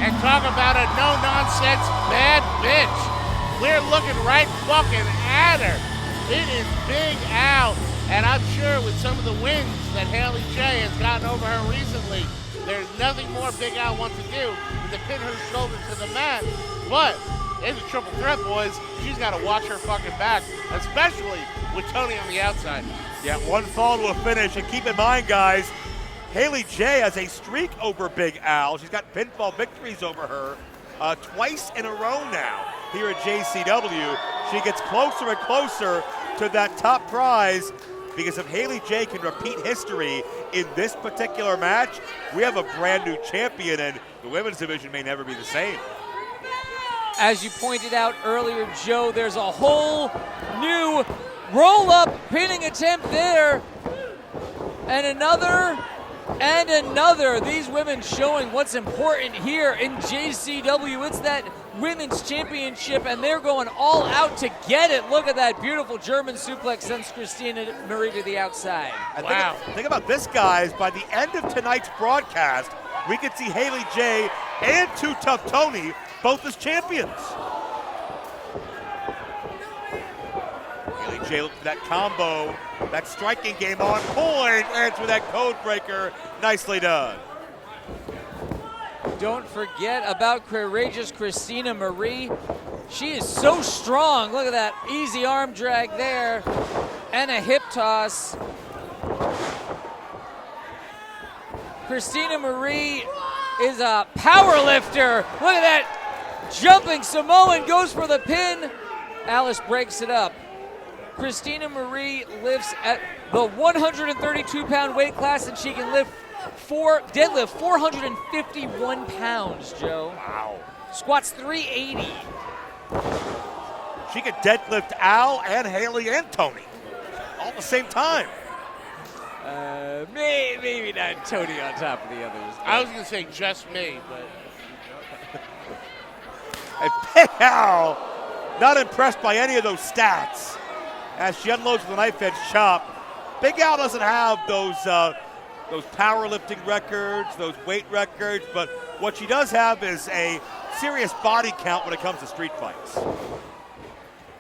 S6: And talk about a no-nonsense bad bitch. We're looking right fucking at her. It is Big Al, and I'm sure with some of the wins that Haley J has gotten over her recently, there's nothing more Big Al wants to do than to pin her shoulder to the mat. But it's a triple threat, boys. She's got to watch her fucking back, especially with Tony on the outside.
S2: Yeah, one fall to a finish, and keep in mind, guys, Haley J has a streak over Big Al. She's got pinfall victories over her twice in a row now here at JCW. She gets closer and closer to that top prize, because if Haley J can repeat history in this particular match, we have a brand new champion, and the women's division may never be the same.
S7: As you pointed out earlier, Joe, there's a whole new roll-up pinning attempt there. And another. These women showing what's important here in JCW. It's that women's championship, and they're going all out to get it. Look at that beautiful German suplex, sends Christina Marie to the outside.
S2: Wow. Think about this, guys. By the end of tonight's broadcast, we could see Haley J and Two Tough Tony both as champions. Haley J looked for that combo, that striking game on point, and with that code breaker. Nicely done.
S7: Don't forget about Courageous Christina Marie. She is so strong. Look at that easy arm drag there and a hip toss. Christina Marie is a power lifter. Look at that jumping Samoan, goes for the pin. Alice breaks it up. Christina Marie lifts at the 132-pound weight class, and she can deadlift 451 pounds, Joe.
S2: Wow.
S7: Squats 380.
S2: She could deadlift Al and Haley and Tony all at the same time.
S7: Maybe not Tony on top of the others.
S6: I was going to say just me, but.
S2: And Big Al, not impressed by any of those stats as she unloads with a knife edge chop. Big Al doesn't have those powerlifting records, those weight records, but what she does have is a serious body count when it comes to street fights.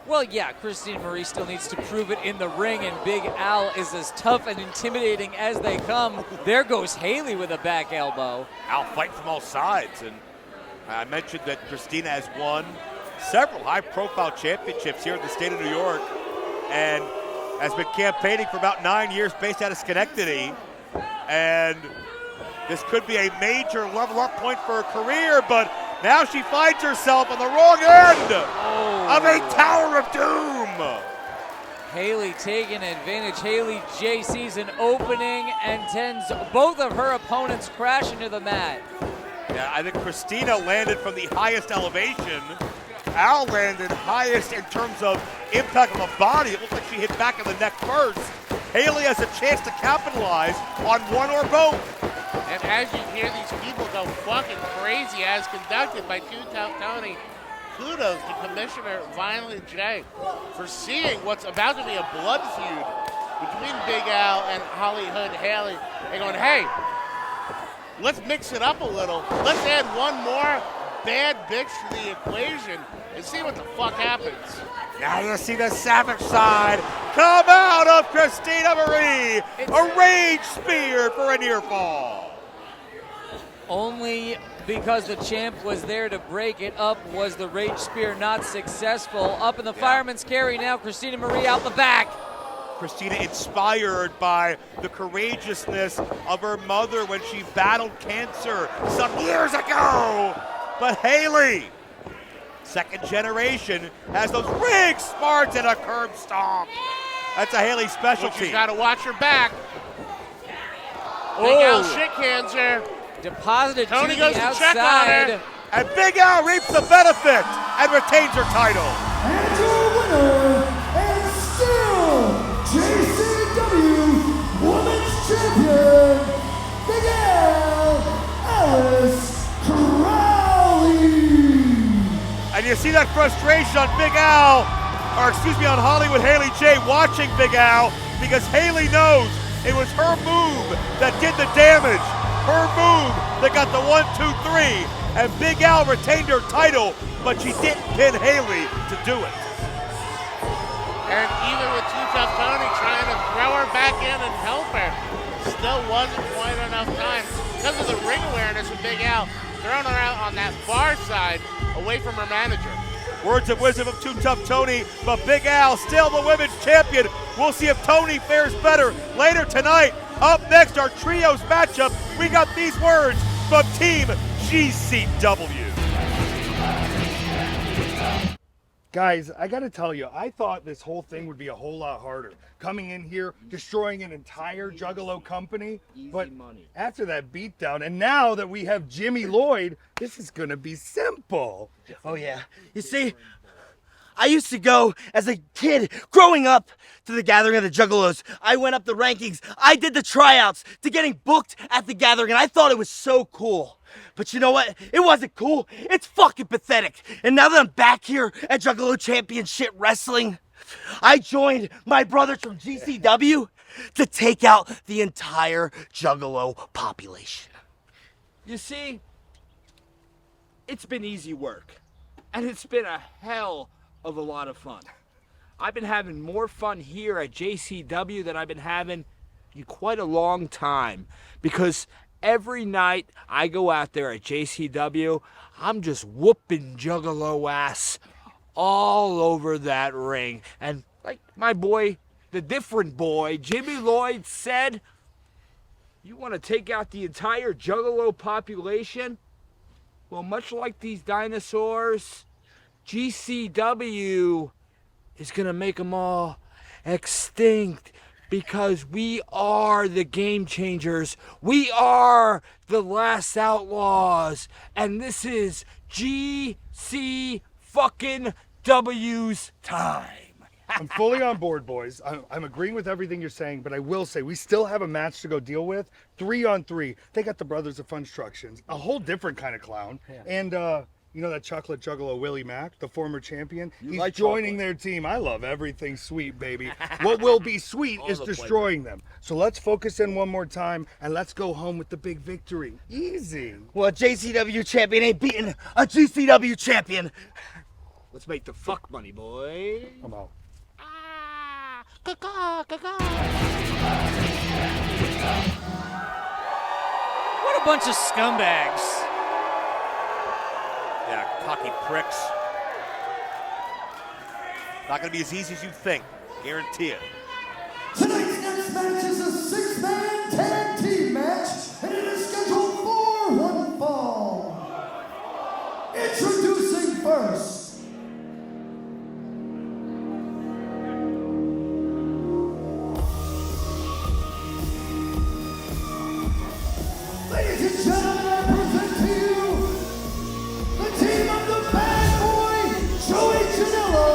S7: Well, yeah, Christina Marie still needs to prove it in the ring, and Big Al is as tough and intimidating as they come. There goes Haley with a back elbow.
S2: Al fighting from all sides, and I mentioned that Christina has won several high-profile championships here in the state of New York and has been campaigning for about 9 years based out of Schenectady. And this could be a major level-up point for her career, but now she finds herself on the wrong end of a Tower of Doom.
S7: Haley taking advantage. Haley J sees an opening and sends both of her opponents crashing to the mat.
S2: Yeah, I think Christina landed from the highest elevation. Al landed highest in terms of impact on the body. It looked like she hit back in the neck first. Haley has a chance to capitalize on one or both.
S6: And as you hear these people go fucking crazy as conducted by Two Tough Tony, kudos to Commissioner Violent J for seeing what's about to be a blood feud between Big Al and Hollywood Haley. And going, hey, let's mix it up a little. Let's add one more bad bitch to the equation and see what the fuck happens.
S2: Now you see the savage side come out of Christina Marie. A rage spear for a near fall.
S7: Only because the champ was there to break it up was the rage spear not successful. Up in the fireman's carry now, Christina Marie out the back.
S2: Christina inspired by the courageousness of her mother when she battled cancer some years ago. But Haley, second generation, has those ring smarts and a curb stomp. That's a Haley specialty.
S6: She's got to watch her back. Big Al shit cans her.
S7: Deposited
S6: Tony
S7: to
S6: goes
S7: the
S6: to
S7: outside.
S6: check on her.
S2: And Big Al reaps the benefit and retains her title.
S8: And your winner, and still JCW Women's Champion, Big Al Alice Crowley.
S2: And you see that frustration on Big Al, on Hollywood Haley J watching Big Al, because Haley knows it was her move that did the damage. Her move that got the 1, 2, 3, and Big Al retained her title, but she didn't pin Haley to do it.
S6: And even with Two Tough Tony trying to throw her back in and help her, still wasn't quite enough time because of the ring awareness of Big Al, throwing her out on that far side away from her manager.
S2: Words of wisdom of Two Tough Tony, but Big Al still the women's champion. We'll see if Tony fares better later tonight. Up next, our trios matchup. We got these words from Team JCW.
S17: Guys, I gotta tell you, I thought this whole thing would be a whole lot harder. Coming in here, destroying an entire Juggalo company. But after that beatdown, and now that we have Jimmy Lloyd, this is gonna be simple.
S18: Oh yeah. You see, I used to go as a kid growing up to the Gathering of the Juggalos. I went up the rankings. I did the tryouts to getting booked at the Gathering, and I thought it was so cool. But you know what? It wasn't cool. It's fucking pathetic. And now that I'm back here at Juggalo Championship Wrestling, I joined my brothers from GCW to take out the entire Juggalo population.
S19: You see, it's been easy work, and it's been a hell of a lot of fun. I've been having more fun here at JCW than I've been having in quite a long time, because every night I go out there at JCW, I'm just whooping Juggalo ass all over that ring. And like my boy, the different boy, Jimmy Lloyd said, you want to take out the entire Juggalo population? Well, much like these dinosaurs, GCW is going to make them all extinct because we are the game changers. We are the last outlaws. And this is GC fucking W's time.
S17: I'm fully on board, boys. I'm agreeing with everything you're saying, but I will say we still have a match to go deal with. 3-on-3. They got the Brothers of Funstructions, a whole different kind of clown. Yeah. And you know that chocolate juggalo Willie Mack, the former champion? He's like joining their team. I love everything sweet, baby. What will be sweet is destroying them. So let's focus in one more time and let's go home with the big victory. Easy.
S18: Well, a JCW champion ain't beating a GCW champion.
S19: Let's make the fuck money, boy.
S17: I'm out.
S7: What a bunch of scumbags.
S2: Yeah, cocky pricks. Not going to be as easy as you think. Guarantee it.
S8: Tonight's next match is a 6-man tag team match, and it is scheduled for one fall. Introducing first. Ladies and gentlemen, I present to you the team of the bad boy, Joey Janela.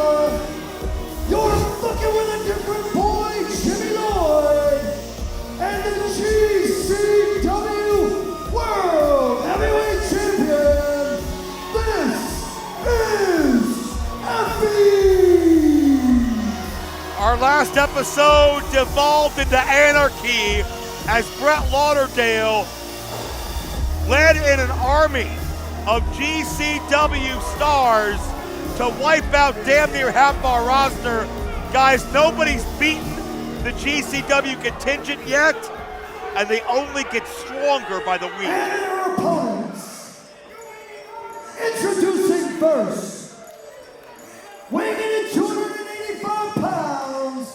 S8: You're fucking with a different boy, Jimmy Lloyd. And the GCW World Heavyweight Champion. This is Effie.
S2: Our last episode devolved into anarchy as Brett Lauderdale led in an army of GCW stars to wipe out damn near half our roster. Guys, nobody's beaten the GCW contingent yet, and they only get stronger by the week.
S8: And their opponents. Introducing first, weighing in at 285 pounds,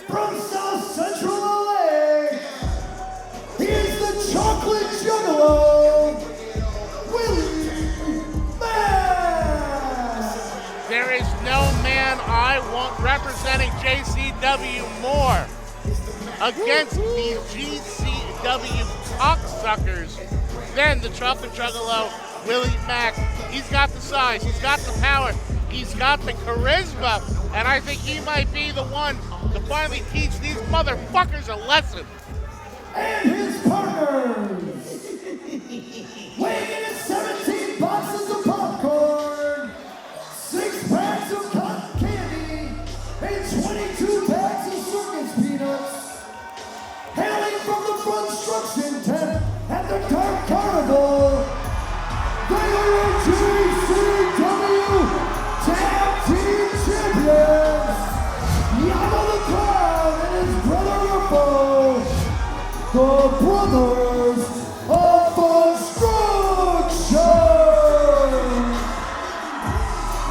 S8: from South Central LA, he is the Chocolate Juggalo, Willie Mack.
S6: There is no man I want representing JCW more against these GCW cocksuckers than the Chocolate Juggalo, Willie Mack. He's got the size, he's got the power, he's got the charisma, and I think he might be the one to finally teach these motherfuckers a lesson.
S8: And his partners, weighing in at 17 boxes of popcorn, 6 packs of cotton candy, and 22 packs of circus peanuts, hailing from the construction tent at the Dark Carnival, they are GCW Tag Team Champions, Yama the Clown and his brother Rufo, the Brothers of Construction.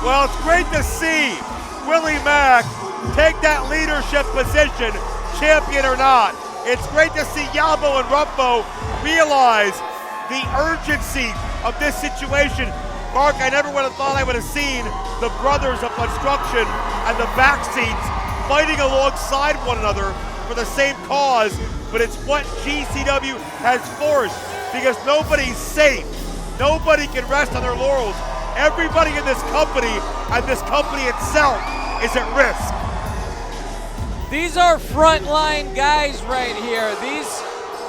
S2: Well, it's great to see Willie Mack take that leadership position, champion or not. It's great to see Yabo and Ruffo realize the urgency of this situation. Mark, I never would have thought I would have seen the Brothers of Construction and the Backseats fighting alongside one another for the same cause, but it's what GCW has forced because nobody's safe. Nobody can rest on their laurels. Everybody in this company and this company itself is at risk.
S7: These are frontline guys right here. These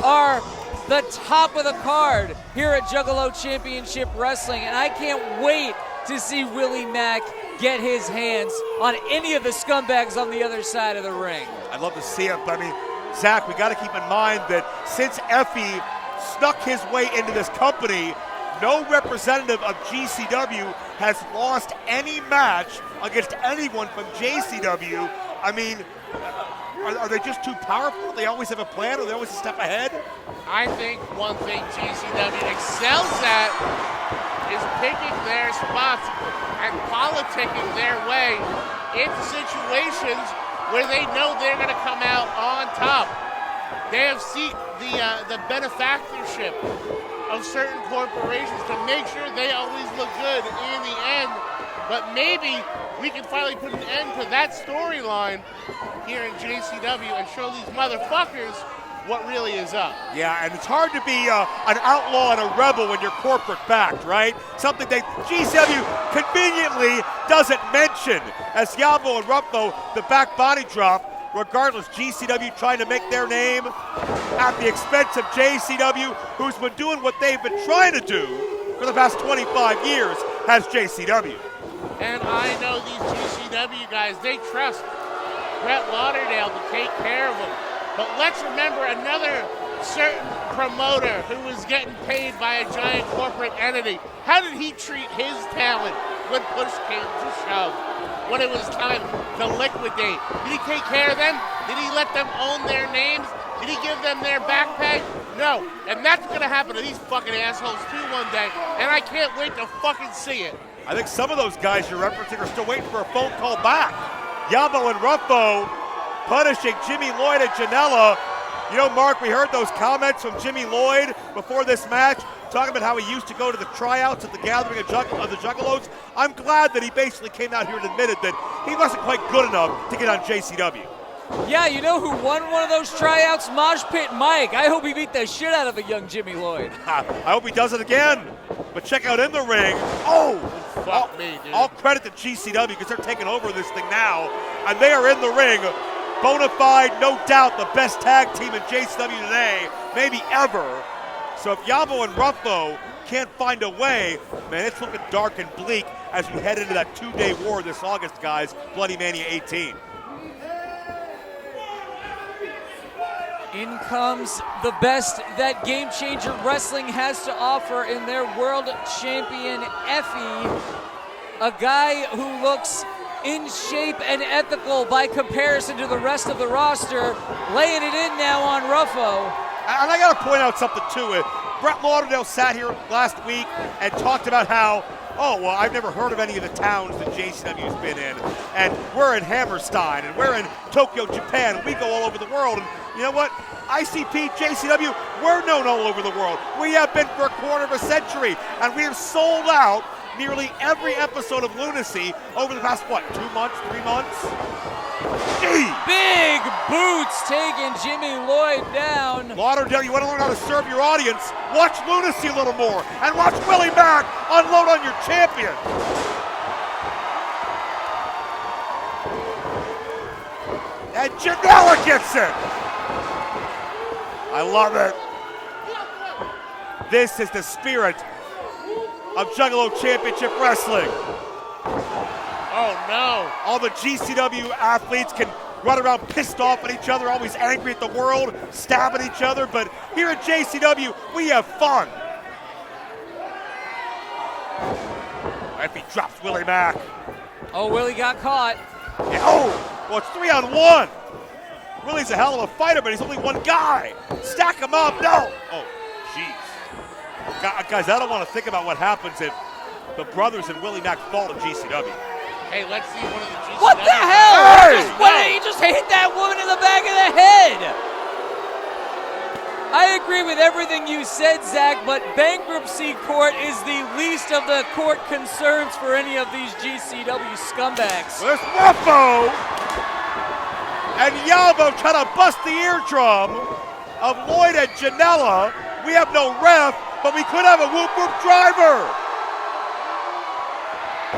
S7: are the top of the card here at Juggalo Championship Wrestling, and I can't wait to see Willie Mack get his hands on any of the scumbags on the other side of the ring.
S2: I'd love to see it, but I mean, Zach, we got to keep in mind that since Effie snuck his way into this company, no representative of GCW has lost any match against anyone from JCW. I mean, Are they just too powerful? They always have a plan, or they always a step ahead?
S6: I think one thing JCW excels at is picking their spots and politicking their way into situations where they know they're going to come out on top. They have seeked the benefactorship of certain corporations to make sure they always look good in the end. But maybe we can finally put an end to that storyline here in JCW and show these motherfuckers what really is up.
S2: Yeah, and it's hard to be an outlaw and a rebel when you're corporate backed, right? Something that GCW conveniently doesn't mention. As Yabo and Ruffo, the back body drop, regardless, GCW trying to make their name at the expense of JCW, who's been doing what they've been trying to do for the past 25 years, has JCW.
S6: And I know these GCW guys, they trust Brett Lauderdale to take care of them. But let's remember another certain promoter who was getting paid by a giant corporate entity. How did he treat his talent when push came to shove? When it was time to liquidate? Did he take care of them? Did he let them own their names? Did he give them their back pay? No. And that's going to happen to these fucking assholes too one day. And I can't wait to fucking see it.
S2: I think some of those guys you're referencing are still waiting for a phone call back. Yabo and Ruffo punishing Jimmy Lloyd and Janela. You know, Mark, we heard those comments from Jimmy Lloyd before this match, talking about how he used to go to the tryouts at the gathering of the Juggalos. I'm glad that he basically came out here and admitted that he wasn't quite good enough to get on JCW.
S7: Yeah, you know who won one of those tryouts? Mosh Pit Mike. I hope he beat the shit out of a young Jimmy Lloyd.
S2: I hope he does it again. But check out in the ring. Oh!
S6: Fuck me, dude.
S2: All credit to GCW because they're taking over this thing now. And they are in the ring. Bona fide, no doubt, the best tag team in JCW today, maybe ever. So if Yabo and Ruffo can't find a way, man, it's looking dark and bleak as we head into that 2-day war this August, guys. Bloody Mania 18.
S7: In comes the best that Game Changer Wrestling has to offer in their world champion, Effie. A guy who looks in shape and ethical by comparison to the rest of the roster, laying it in now on Ruffo.
S2: And I got to point out something, too. Brett Lauderdale sat here last week and talked about how, oh, well, I've never heard of any of the towns that JCW's been in. And we're in Hammerstein, and we're in Tokyo, Japan, and we go all over the world. And you know what? ICP, JCW, we're known all over the world. We have been for a quarter of a century, and we have sold out nearly every episode of Lunacy over the past, 2 months, 3 months? Gee!
S7: Big boots taking Jimmy Lloyd down.
S2: Lauderdale, you want to learn how to serve your audience? Watch Lunacy a little more, and watch Willie Mack unload on your champion. And Janela gets it. I love it. This is the spirit of Juggalo Championship Wrestling.
S6: Oh no.
S2: All the GCW athletes can run around pissed off at each other, always angry at the world, stabbing each other, but here at JCW, we have fun. If he drops Willie Mack.
S7: Oh, Willie got caught.
S2: Yeah, oh, well, it's 3-on-1. Willie's a hell of a fighter, but he's only one guy. Stack him up, no. Oh, jeez. Guys, I don't want to think about what happens if the brothers and Willie Mack fall to GCW.
S6: Hey, let's see one of the GCW.
S7: What the hell?
S2: Hey!
S7: He just hit that woman in the back of the head. I agree with everything you said, Zach, but bankruptcy court is the least of the court concerns for any of these GCW scumbags.
S2: There's Ruffo and Yabo trying to bust the eardrum of Lloyd and Janela. We have no ref, but we could have a whoop-whoop driver.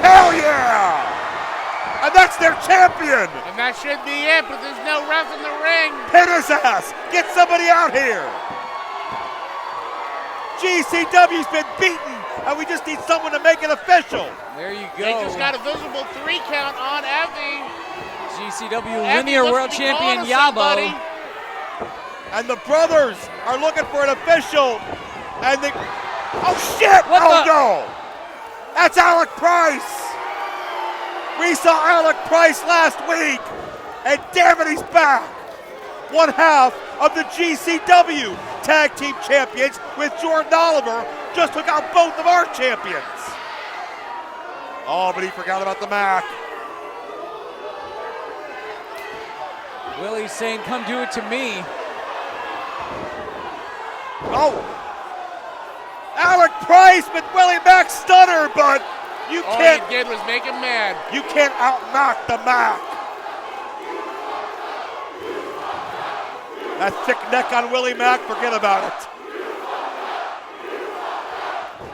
S2: Hell yeah! And that's their champion.
S6: And that should be it, but there's no ref in the ring.
S2: Hit his ass. Get somebody out here. GCW's been beaten, and we just need someone to make it official.
S7: There you go.
S6: They just got a visible 3 count on Effie.
S7: GCW linear world champion Yabo.
S2: And the brothers are looking for an official. And they, oh shit! No! That's Alec Price. We saw Alec Price last week And damn it, he's back. One half of the GCW Tag Team Champions with Jordan Oliver just took out both of our champions. Oh, but he forgot about the Mac.
S7: Willie's saying, come do it to me.
S2: Oh. Alec Price with Willie Mac stunner, but you can't.
S6: All he did was make him mad.
S2: You can't out-knock the Mac. That thick neck on Willie Mack, forget about it.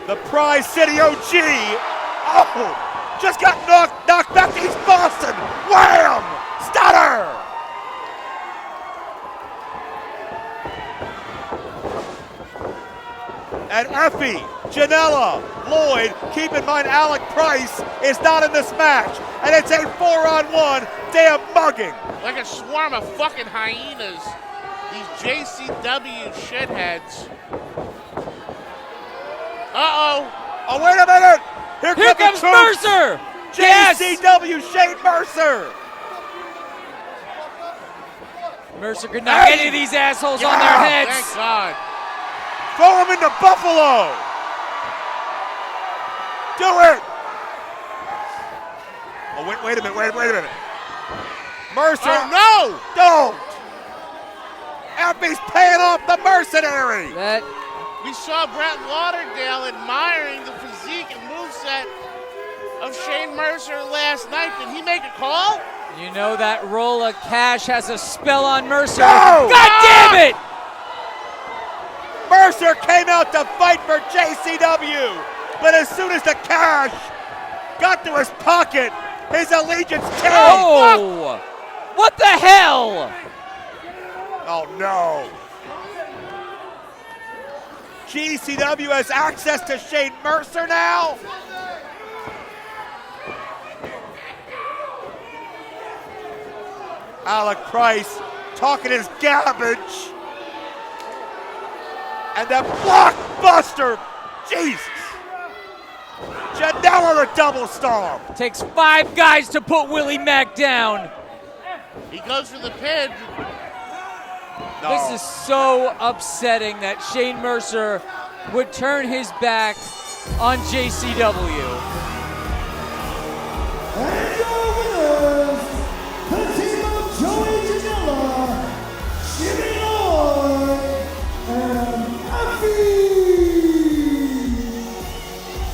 S2: The Prize City OG. Oh, just got knocked back to East Boston. Wham! Stunner! And Effie, Janela, Lloyd, keep in mind Alec Price is not in this match. And it's a 4-on-1 damn mugging.
S6: Like a swarm of fucking hyenas. These JCW shitheads. Uh-oh.
S2: Oh, wait a minute. Here
S7: comes Mercer.
S2: JCW Shane Mercer.
S7: Mercer could knock any of these assholes on their heads.
S6: Thank God.
S2: Throw him into Buffalo. Do it. Oh, wait a minute. Mercer.
S6: Oh, no.
S2: Don't. Effie's paying off the mercenary.
S6: We saw Brett Lauderdale admiring the physique and moveset of Shane Mercer last night. Did he make a call?
S7: You know that roll of cash has a spell on Mercer.
S2: No!
S7: God damn it!
S2: Mercer came out to fight for JCW, but as soon as the cash got to his pocket, his allegiance changed.
S7: Oh! What the hell?
S2: Oh no. GCW has access to Shane Mercer now. Alec Price talking his garbage. And that blockbuster, Jesus. Janela the double stomp.
S7: Takes 5 guys to put Willie Mack down.
S6: He goes for the pin.
S2: No.
S7: This is so upsetting that Shane Mercer would turn his back on JCW.
S8: And your winners, the team of Joey Janela, Jimmy Lloyd, and Effie.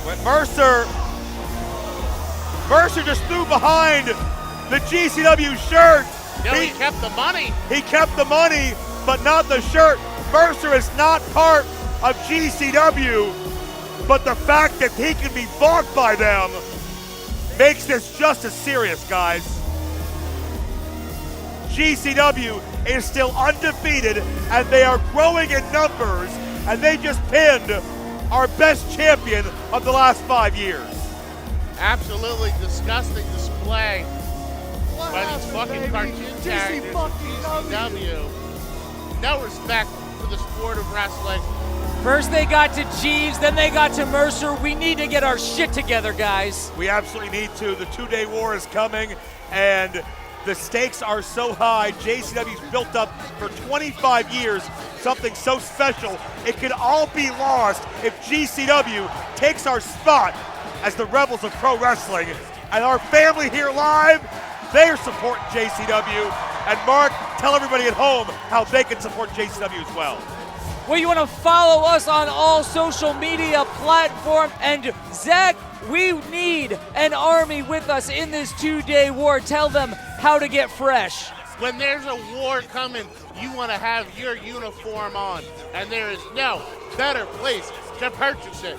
S2: When Mercer just threw behind the GCW shirt.
S6: No, he kept the money.
S2: He kept the money, but not the shirt. Mercer is not part of GCW, but the fact that he can be bought by them makes this just as serious, guys. GCW is still undefeated, and they are growing in numbers, and they just pinned our best champion of the last 5 years.
S6: Absolutely disgusting display by these fucking cartoon characters of GCW. No respect for the sport of wrestling.
S7: First they got to Jeeves, then they got to Mercer. We need to get our shit together, guys.
S2: We absolutely need to. The 2-day war is coming, and the stakes are so high. JCW's built up for 25 years something so special. It could all be lost if GCW takes our spot as the Rebels of Pro Wrestling. And our family here live, they're supporting JCW. And Mark, tell everybody at home how they can support JCW as well.
S7: Well, you want to follow us on all social media platforms. And Zach, we need an army with us in this 2-day war. Tell them how to get fresh.
S6: When there's a war coming, you want to have your uniform on. And there is no better place to purchase it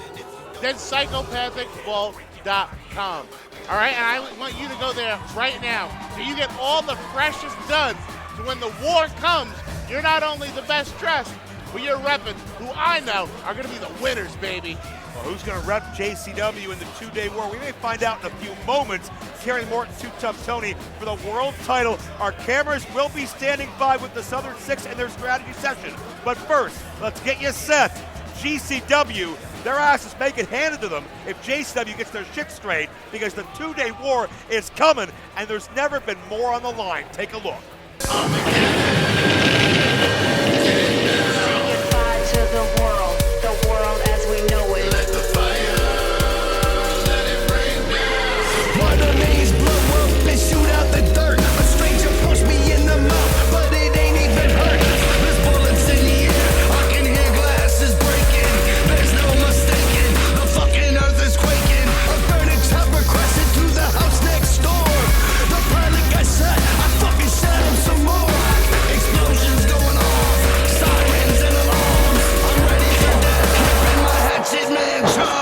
S6: than psychopathicvault.com. All right, and I want you to go there right now so you get all the freshest duds. So when the war comes, you're not only the best dressed, but you're repping who I know are going to be the winners, baby.
S2: Well, who's going to rep JCW in the 2-day war? We may find out in a few moments. Terry Morton, Too Tough Tony for the world title. Our cameras will be standing by with the Southern Six in their strategy session. But first, let's get you set. GCW their asses may get handed to them if JCW gets their shit straight, because the two-day war is coming, and there's never been more on the line. Take a look.
S20: To the world as we know it. Let the fire, let it rain down.
S8: One of these blow up and shoot out the dirt. A stranger punched me in the mouth, but it ain't even hurt. There's bullets in the air, I can hear glasses breaking. There's no mistaking, the fucking earth is quaking. A burning chopper crashing through the house next door. The pilot got shot, I fucking shot him some more. Explosions going off, sirens and alarms. I'm ready for death, keeping my hatchet man charmed.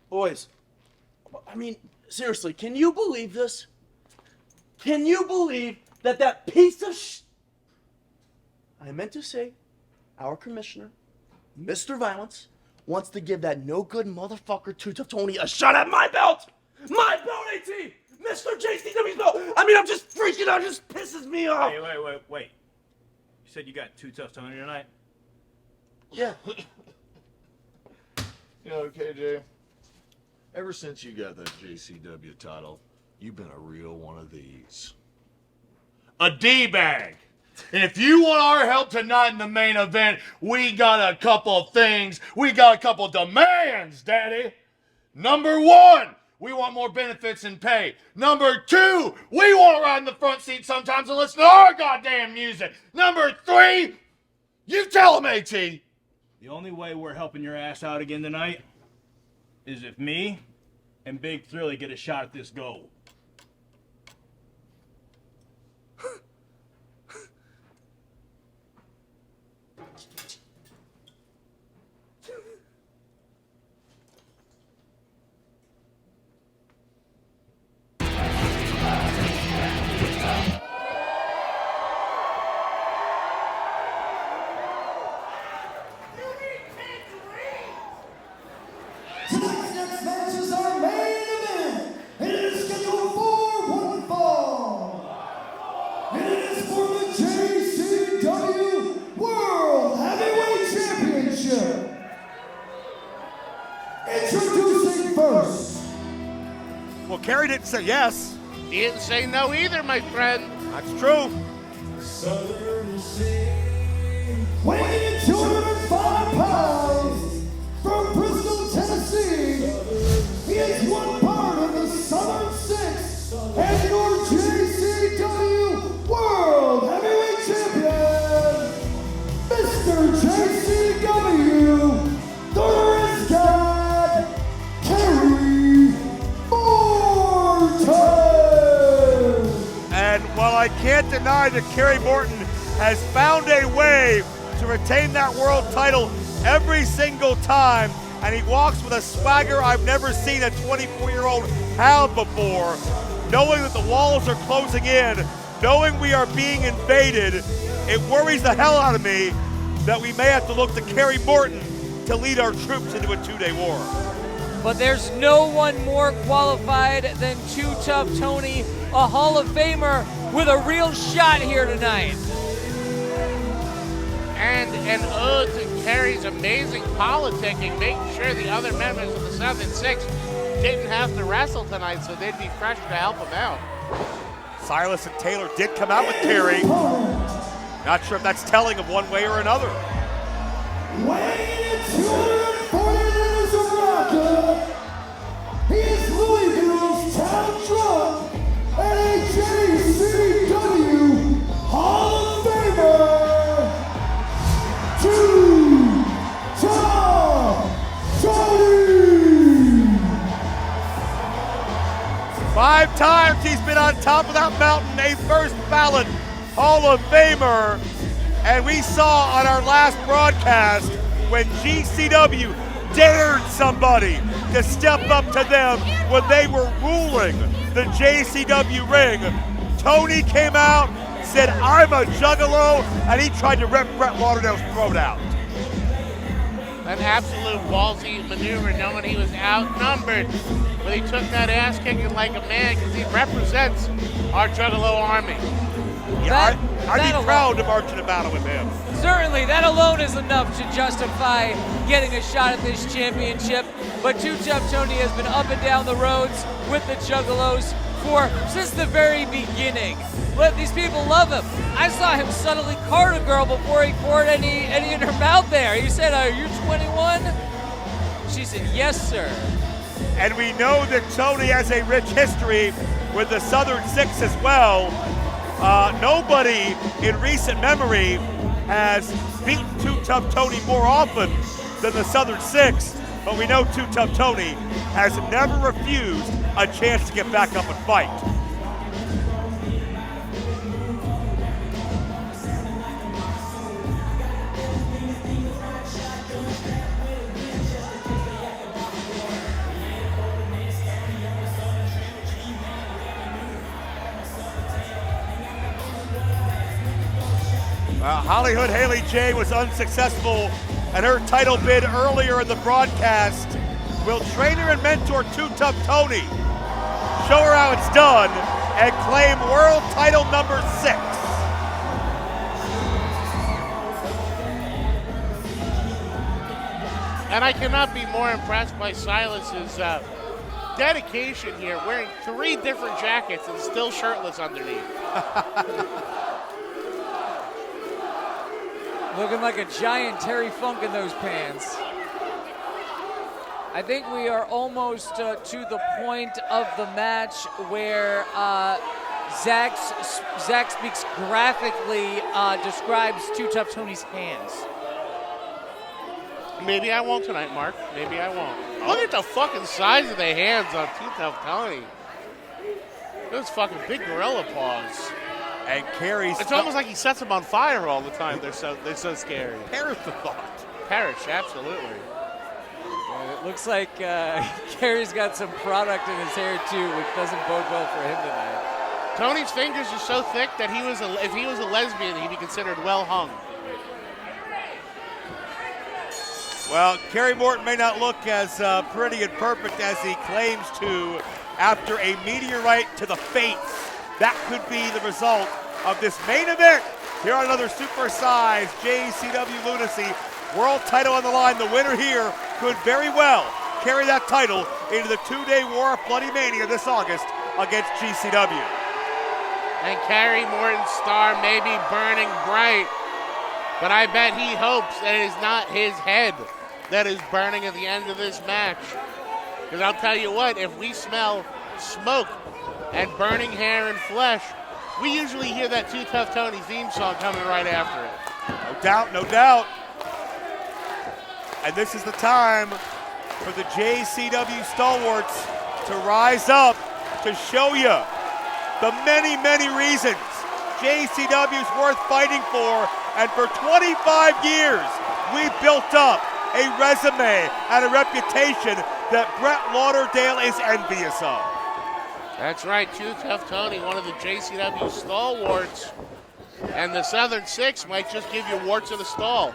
S18: Boys, I mean, seriously, can you believe this? Can you believe that piece of I meant to say, our commissioner, Mr. Violence, wants to give that no-good motherfucker Two Tough Tony a shot at my belt! My belt, AT! Mr. JCW's belt! I mean, I'm just freaking out, it just pisses me off!
S4: Wait. You said you got Two Tough Tony tonight?
S18: Yeah.
S21: You know, KJ, ever since you got that JCW title, you've been a real one of these.
S5: A D-bag. And if you want our help tonight in the main event, we got a couple of things. We got a couple of demands, Daddy. Number one, we want more benefits and pay. Number two, we want to ride in the front seat sometimes and listen to our goddamn music. Number three, you tell them, AT.
S4: The only way we're helping your ass out again tonight is if me and Big Thrilly get a shot at this gold.
S8: Tonight's next match is our main event. It is scheduled for one fall. And it is for the JCW World Heavyweight Championship. Introducing first.
S2: Well, Kerry didn't say yes.
S6: He didn't say no either, my friend.
S2: That's true.
S8: Weighing in 205 pounds from Bristol, Tennessee, he is one part of the Southern Six and your JCW World Heavyweight Champion, Mr. JCW, the Risk God, Kerry Morton.
S2: And while I can't deny that Kerry Morton has found a way to retain that world title every single time, and he walks with a swagger I've never seen a 24-year-old have before, knowing that the walls are closing in, knowing we are being invaded, it worries the hell out of me that we may have to look to Kerry Morton to lead our troops into a two-day war.
S7: But there's no one more qualified than Two Tough Tony, a Hall of Famer with a real shot here tonight.
S6: And an ode to Kerry's amazing politicking, making sure the other members of the 7-6 didn't have to wrestle tonight so they'd be fresh to help him out.
S2: Silas and Taylor did come out with Kerry. Not sure if that's telling of one way or another.
S8: Weighing in 240 liters of rocket, he is Louisville's town drunk and a JCW Hall of Famer. Two Tough Tony.
S2: 5 times he's been on top of that mountain, a first ballot Hall of Famer. And we saw on our last broadcast when GCW dared somebody to step up to them when they were ruling the JCW ring. Tony came out, said, I'm a Juggalo, and he tried to rip Brett Lauderdale's throat out.
S6: An absolute ballsy maneuver, knowing he was outnumbered. But he took that ass kicking like a man because he represents our Juggalo army.
S2: Yeah, I'd be proud to march in a battle with him.
S7: Certainly, that alone is enough to justify getting a shot at this championship. But Too Tough Tony has been up and down the roads with the Juggalos since the very beginning. But these people love him. I saw him subtly card a girl before he poured any in her mouth there. He said, are you 21? She said, yes, sir.
S2: And we know that Tony has a rich history with the Southern Six as well. Nobody in recent memory has beaten Too Tough Tony more often than the Southern Six, but we know Too Tough Tony has never refused a chance to get back up and fight. Hollywood Haley J was unsuccessful in her title bid earlier in the broadcast. Will trainer and mentor Too Tough Tony show her how it's done and claim world title number 6?
S6: And I cannot be more impressed by Silas's dedication here, wearing 3 different jackets and still shirtless underneath.
S7: Looking like a giant Terry Funk in those pants. I think we are almost to the point of the match where Zach speaks graphically, describes Too Tough Tony's hands.
S6: Maybe I won't tonight, Mark. Maybe I won't. Look at the fucking size of the hands on Too Tough Tony. Those fucking big gorilla paws.
S2: And Carrie's.
S6: It's almost like he sets them on fire all the time. They're so scary.
S2: Perish the thought.
S6: Perish, absolutely.
S7: It looks like Carrie's got some product in his hair too, which doesn't bode well for him tonight.
S6: Tony's fingers are so thick that if he was a lesbian, he'd be considered well hung.
S2: Well, Kerry Morton may not look as pretty and perfect as he claims to after a meteorite to the face. That could be the result of this main event here on another super-sized JCW Lunacy. World title on the line. The winner here could very well carry that title into the 2-day War of Bloody Mania this August against GCW.
S6: And Kerry Morton's star may be burning bright, but I bet he hopes that it is not his head that is burning at the end of this match. Because I'll tell you what, if we smell smoke and burning hair and flesh, we usually hear that Too Tough Tony theme song coming right after it.
S2: No doubt, no doubt. And this is the time for the JCW stalwarts to rise up to show you the many, many reasons JCW is worth fighting for. And for 25 years, we've built up a resume and a reputation that Brett Lauderdale is envious of.
S6: That's right, Too Tough Tony, one of the JCW stalwarts. And the Southern Six might just give you warts of the stall.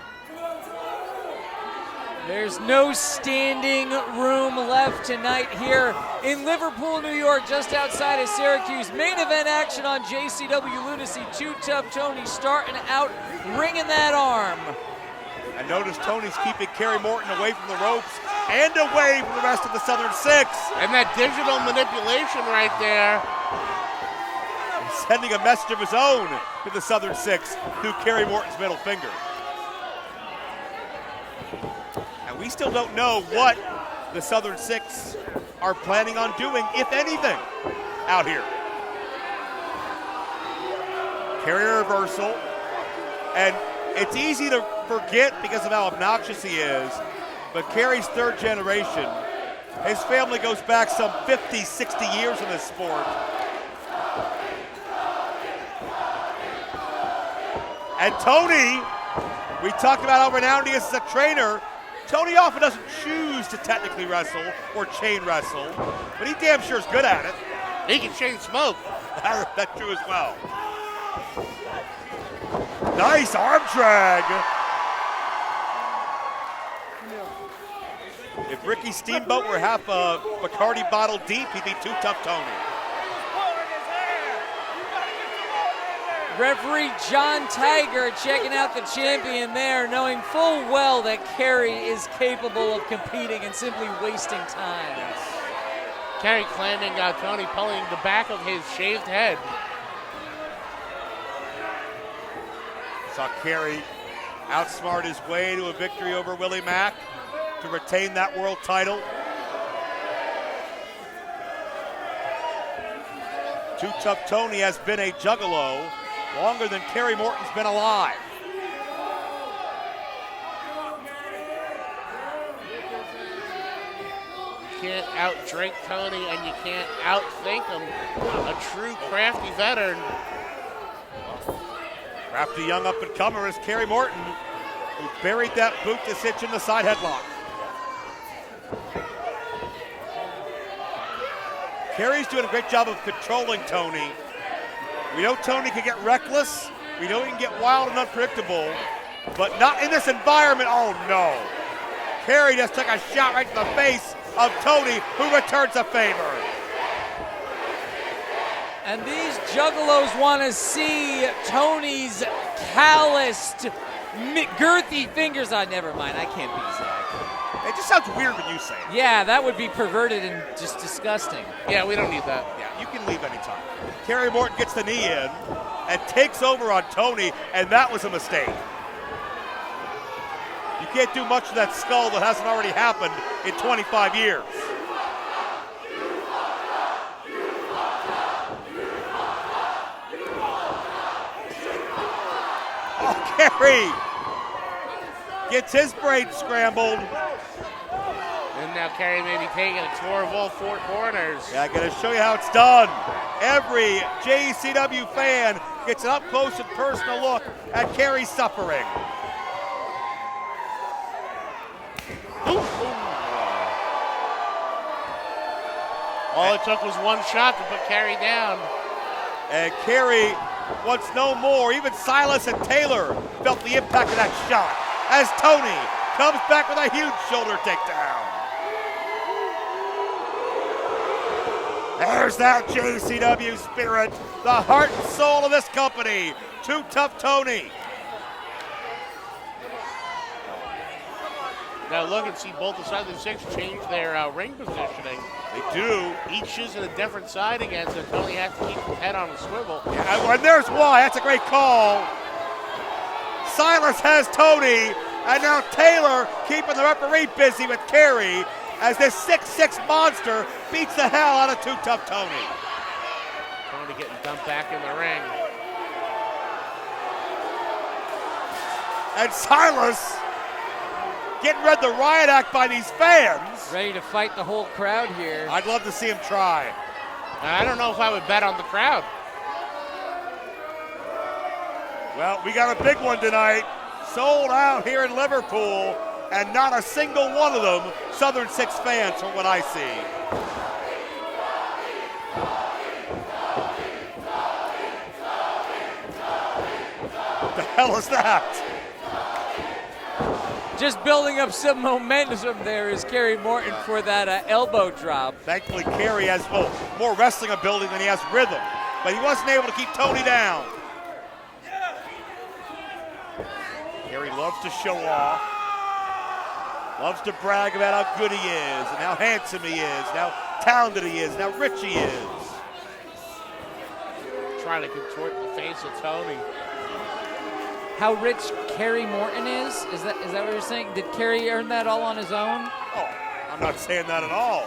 S7: There's no standing room left tonight here in Liverpool, New York, just outside of Syracuse. Main event action on JCW Lunacy. Too Tough Tony starting out, ringing that arm.
S2: And notice Tony's keeping Kerry Morton away from the ropes and away from the rest of the Southern Six.
S6: And that digital manipulation right there.
S2: He's sending a message of his own to the Southern Six through Kerry Morton's middle finger. And we still don't know what the Southern Six are planning on doing, if anything, out here. Kerry reversal. And it's easy to forget because of how obnoxious he is, but Kerry's third generation. His family goes back some 50, 60 years in this sport. And Tony, we talked about how renowned he is as a trainer. Tony often doesn't choose to technically wrestle or chain wrestle, but he damn sure is good at it.
S6: He can chain smoke.
S2: That's true as well. Nice arm drag. If Ricky Steamboat were half a Bacardi bottle deep, he'd be Too Tough Tony.
S7: Referee John Tiger checking out the champion there, knowing full well that Kerry is capable of competing and simply wasting time.
S6: Kerry claiming Tony pulling the back of his shaved head.
S2: Saw Kerry outsmart his way to a victory over Willie Mack to retain that world title. Too Tough Tony has been a Juggalo longer than Kerry Morton's been alive.
S6: You can't outdrink Tony and you can't outthink him. A true crafty veteran.
S2: Crafty young up-and-comer is Kerry Morton, who buried that boot to Sitch in the side headlock. Kerry's doing a great job of controlling Tony. We know Tony can get reckless. We know he can get wild and unpredictable, but not in this environment. Oh no. Kerry just took a shot right to the face of Tony, who returns a favor.
S7: And these Juggalos want to see Tony's calloused, girthy fingers. Never mind, I can't be Zach.
S2: It just sounds weird when you say it.
S7: Yeah, that would be perverted and just disgusting.
S6: Yeah, we don't need that.
S2: Yeah, you can leave anytime. Kerry Morton gets the knee in and takes over on Tony, and that was a mistake. You can't do much to that skull that hasn't already happened in 25 years. Oh, Kerry gets his brain scrambled.
S6: And now Kerry may be taking a tour of all four corners.
S2: Yeah, I'm going to show you how it's done. Every JCW fan gets an up-close and personal look at Kerry's suffering.
S6: All it took was one shot to put Kerry down.
S2: And Kerry wants no more. Even Silas and Taylor felt the impact of that shot as Tony comes back with a huge shoulder takedown. There's that JCW spirit, the heart and soul of this company. Too Tough Tony.
S6: Now look and see both the Southern Six change their ring positioning.
S2: They do.
S6: Each choosing a different side again, so Tony has to keep his head on a swivel.
S2: Yeah, and there's why. That's a great call. Silas has Tony, and now Taylor keeping the referee busy with Kerry as this 6'6" monster beats the hell out of Too Tough Tony.
S6: Tony getting dumped back in the ring.
S2: And Silas getting read the riot act by these fans.
S7: Ready to fight the whole crowd here.
S2: I'd love to see him try.
S6: I don't know if I would bet on the crowd.
S2: Well, we got a big one tonight. Sold out here in Liverpool, and not a single one of them Southern Six fans from what I see. What the hell is that?
S7: Just building up some momentum there is Kerry Morton for that elbow drop.
S2: Thankfully, Kerry has more wrestling ability than he has rhythm, but he wasn't able to keep Tony down. Kerry loves to show off, loves to brag about how good he is, and how handsome he is, and how talented he is, and how rich he is.
S6: Trying to contort the face of Tony.
S7: How rich Kerry Morton is? Is that what you're saying? Did Kerry earn that all on his own?
S2: Oh, I'm not saying that at all.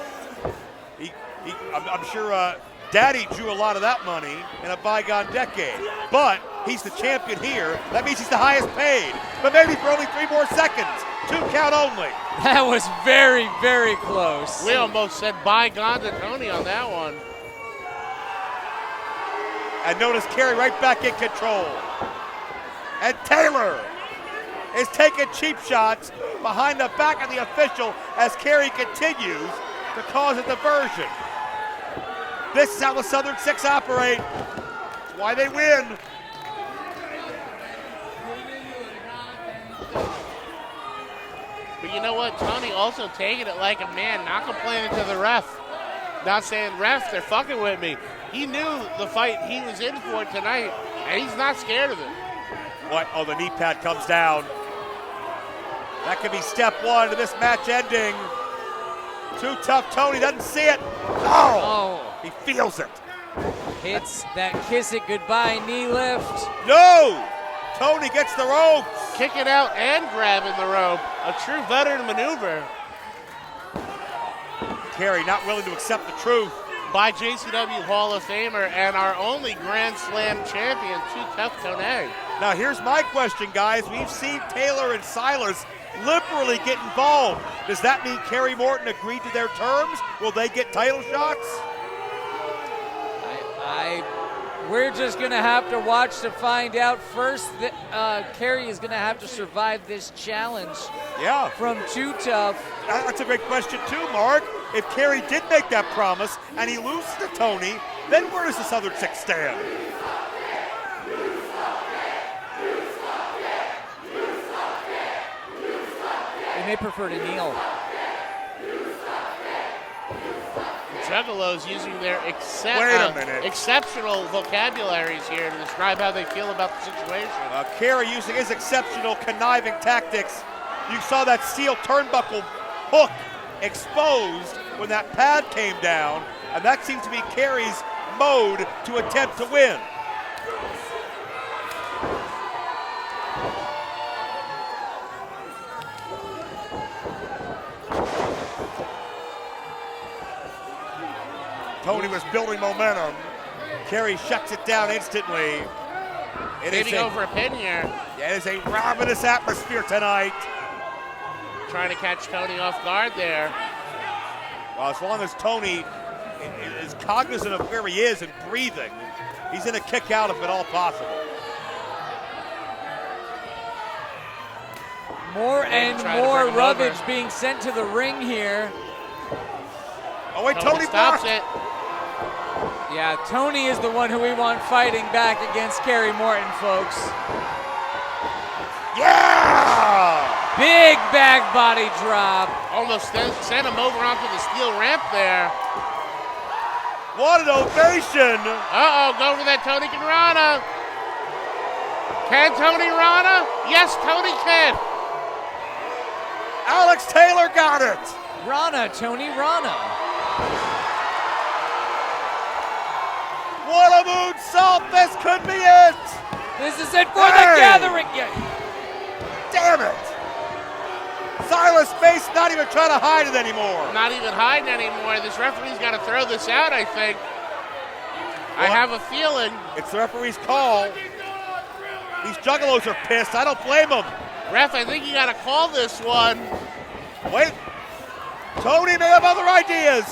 S2: I'm sure Daddy drew a lot of that money in a bygone decade. But he's the champion here. That means he's the highest paid. But maybe for only 3 more seconds. 2 count only.
S7: That was very, very close.
S6: We almost said bygone to Tony on that one.
S2: And notice Kerry right back in control. And Taylor is taking cheap shots behind the back of the official as Kerry continues to cause a diversion. This is how the Southern Six operate. It's why they win.
S6: But you know what? Tony also taking it like a man, not complaining to the ref. Not saying, ref, they're fucking with me. He knew the fight he was in for tonight, and he's not scared of it.
S2: What? Oh, the knee pad comes down. That could be step one to this match ending. Too tough. Tony doesn't see it. Oh! He feels it.
S7: Hits that kiss it goodbye knee lift.
S2: No! Tony gets the rope.
S6: Kicking out and grabbing the rope. A true veteran maneuver.
S2: Kerry not willing to accept the truth.
S6: By JCW Hall of Famer and our only Grand Slam champion, Too Tough Tony.
S2: Now here's my question, guys. We've seen Taylor and Silas liberally get involved. Does that mean Kerry Morton agreed to their terms? Will they get title shots?
S7: We're just going to have to watch to find out. First, Kerry is going to have to survive this challenge from Too Tough.
S2: That's a great question, too, Mark. If Kerry did make that promise and he loses to Tony, then where does this other chick stand?
S7: They may prefer to kneel.
S6: Juggalos using their exceptional vocabularies here to describe how they feel about the situation.
S2: Kerry using his exceptional conniving tactics. You saw that steel turnbuckle hook exposed when that pad came down, and that seems to be Kerry's mode to attempt to win. Tony was building momentum. Kerry shuts it down instantly.
S6: Maybe over a pin here.
S2: Yeah, it is a ravenous atmosphere tonight.
S6: Trying to catch Tony off guard there.
S2: Well, as long as Tony is cognizant of where he is and breathing, he's in a kick out if at all possible.
S7: More and more rubbish being sent to the ring here.
S2: Oh wait, Tony
S6: stops
S2: blocked
S6: it.
S7: Yeah, Tony is the one who we want fighting back against Kerry Morton, folks.
S2: Yeah!
S7: Big back body drop.
S6: Almost sent him over onto the steel ramp there.
S2: What an ovation!
S6: Uh-oh, go for that Tony can Rana. Can Tony Rana? Yes, Tony can.
S2: Alex Taylor got it.
S7: Rana, Tony Rana.
S2: What a moonsault! This could be it!
S7: This is it for the gathering!
S2: Damn it! Silas Space not even trying to hide it anymore.
S6: Not even hiding anymore. This referee's got to throw this out, I think. I have a feeling.
S2: It's the referee's call. These Juggalos are pissed. I don't blame them.
S6: Ref, I think you got to call this one.
S2: Wait. Tony may have other ideas.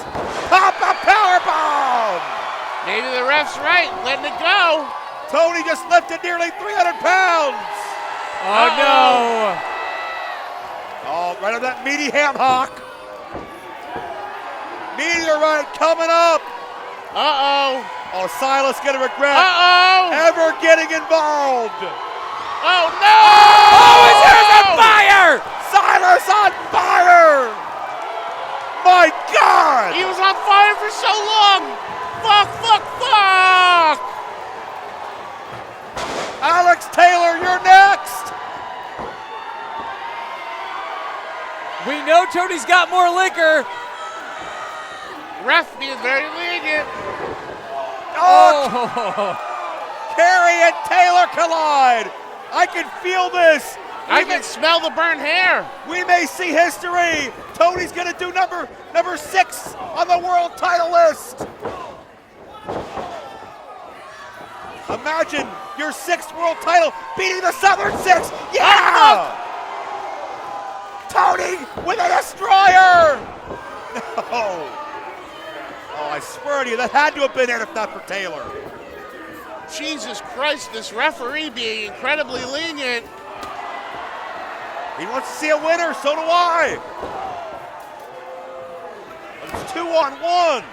S2: Pop a powerbomb!
S6: Maybe the ref's right, letting it go.
S2: Tony just lifted nearly 300 pounds.
S7: Oh, no.
S2: Oh, right on that meaty ham hock. Meteorite coming up.
S6: Uh-oh.
S2: Oh, Silas gonna regret
S6: ever
S2: getting involved.
S6: Oh, no!
S7: Oh, his hair's on fire!
S2: Silas on fire! My God!
S6: He was on fire for so long! Fuck, fuck, fuck!
S2: Alex Taylor, you're next!
S7: We know Tony's got more liquor.
S6: Ref being very lenient.
S2: Oh! Kerry and Taylor collide. I can feel this.
S6: I can smell the burnt hair.
S2: We may see history. Tony's gonna do number 6 on the world title list. Imagine your 6th world title beating the Southern Six. Yeah! Tony with a destroyer. No. Oh, I swear to you, that had to have been it if not for Taylor.
S6: Jesus Christ, this referee being incredibly lenient.
S2: He wants to see a winner, so do I. It's 2-on-1.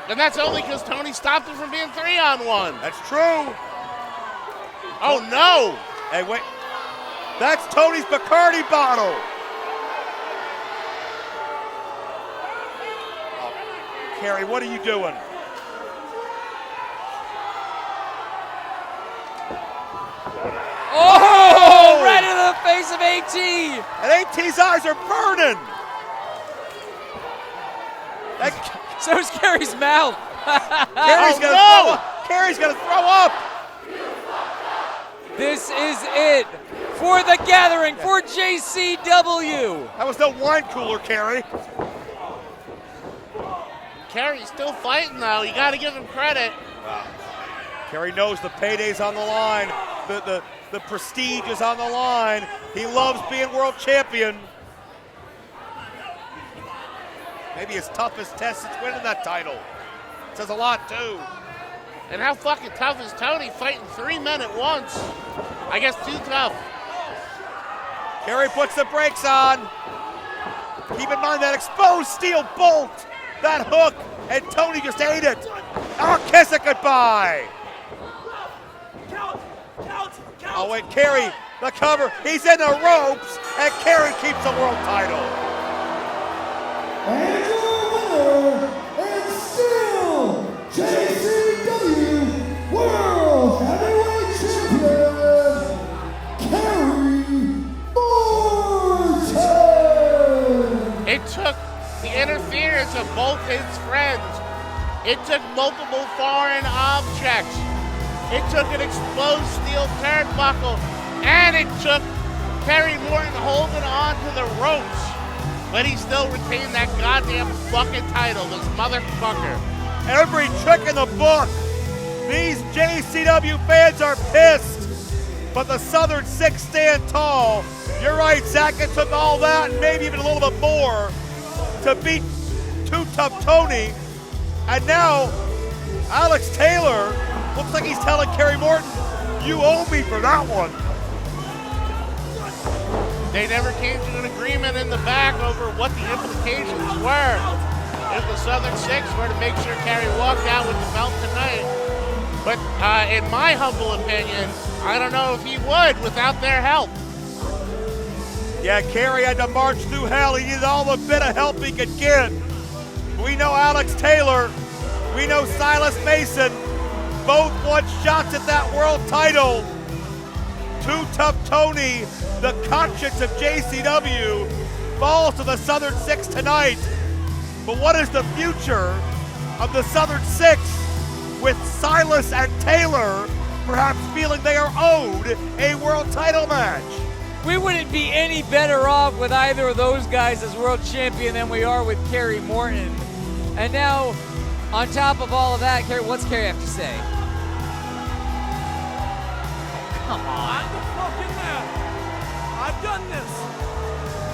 S6: And that's only because Tony stopped him from being 3-on-1.
S2: That's true.
S6: Oh, no.
S2: Hey, wait. That's Tony's Bacardi bottle. Oh, Kerry, what are you doing?
S7: Oh, right into the face of AT.
S2: And AT's eyes are burning.
S7: So's Kerry's mouth.
S2: Kerry's gonna throw up.
S7: This is it for the gathering for JCW.
S2: That was no wine cooler, Kerry.
S6: Kerry's still fighting though. You got to give him credit.
S2: Kerry knows the payday's on the line. The prestige is on the line. He loves being world champion. Maybe his toughest test since winning that title. Says a lot too.
S6: And how fucking tough is Tony fighting 3 men at once? I guess too tough.
S2: Kerry puts the brakes on. Keep in mind that exposed steel bolt, that hook, and Tony just ate it. Oh, kiss it goodbye. Oh, wait, Kerry, the cover. He's in the ropes, and Kerry keeps the world title.
S8: And your winner, and still JCW World Heavyweight Champion, Kerry Morton.
S6: It took the interference of both his friends. It took multiple foreign objects. It took an exposed steel turnbuckle, and it took Kerry Morton holding on to the ropes. But he still retained that goddamn fucking title, this motherfucker.
S2: Every trick in the book. These JCW fans are pissed. But the Southern Six stand tall. You're right, Zach. It took all that and maybe even a little bit more to beat Too Tough Tony. And now, Alex Taylor looks like he's telling Kerry Morton, you owe me for that one.
S6: They never came to an agreement in the back over what the implications were. If the Southern Six were to make sure Kerry walked out with the belt tonight. But in my humble opinion, I don't know if he would without their help.
S2: Yeah, Kerry had to march through hell. He needed all the bit of help he could get. We know Alex Taylor. We know Silas Mason. Both want shots at that world title. Too Tough Tony, the conscience of JCW, falls to the Southern Six tonight. But what is the future of the Southern Six with Silas and Taylor perhaps feeling they are owed a world title match?
S7: We wouldn't be any better off with either of those guys as world champion than we are with Kerry Morton. And now, on top of all of that, Kerry, what's Kerry have to say? Come on.
S3: I'm the fucking man. I've done this.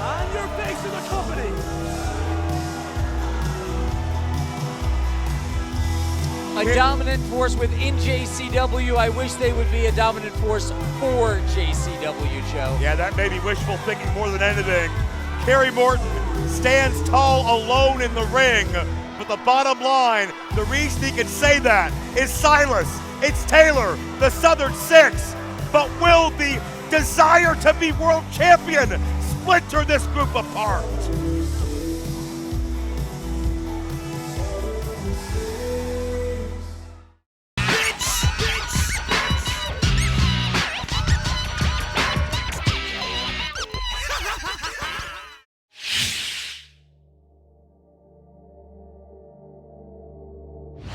S3: I'm your face of the company.
S7: A dominant force within JCW. I wish they would be a dominant force for JCW, Joe.
S2: Yeah, that may be wishful thinking more than anything. Kerry Morton stands tall alone in the ring, but the bottom line, the reason he can say that is Silas, it's Taylor, the Southern Six. But will the desire to be world champion splinter this group apart?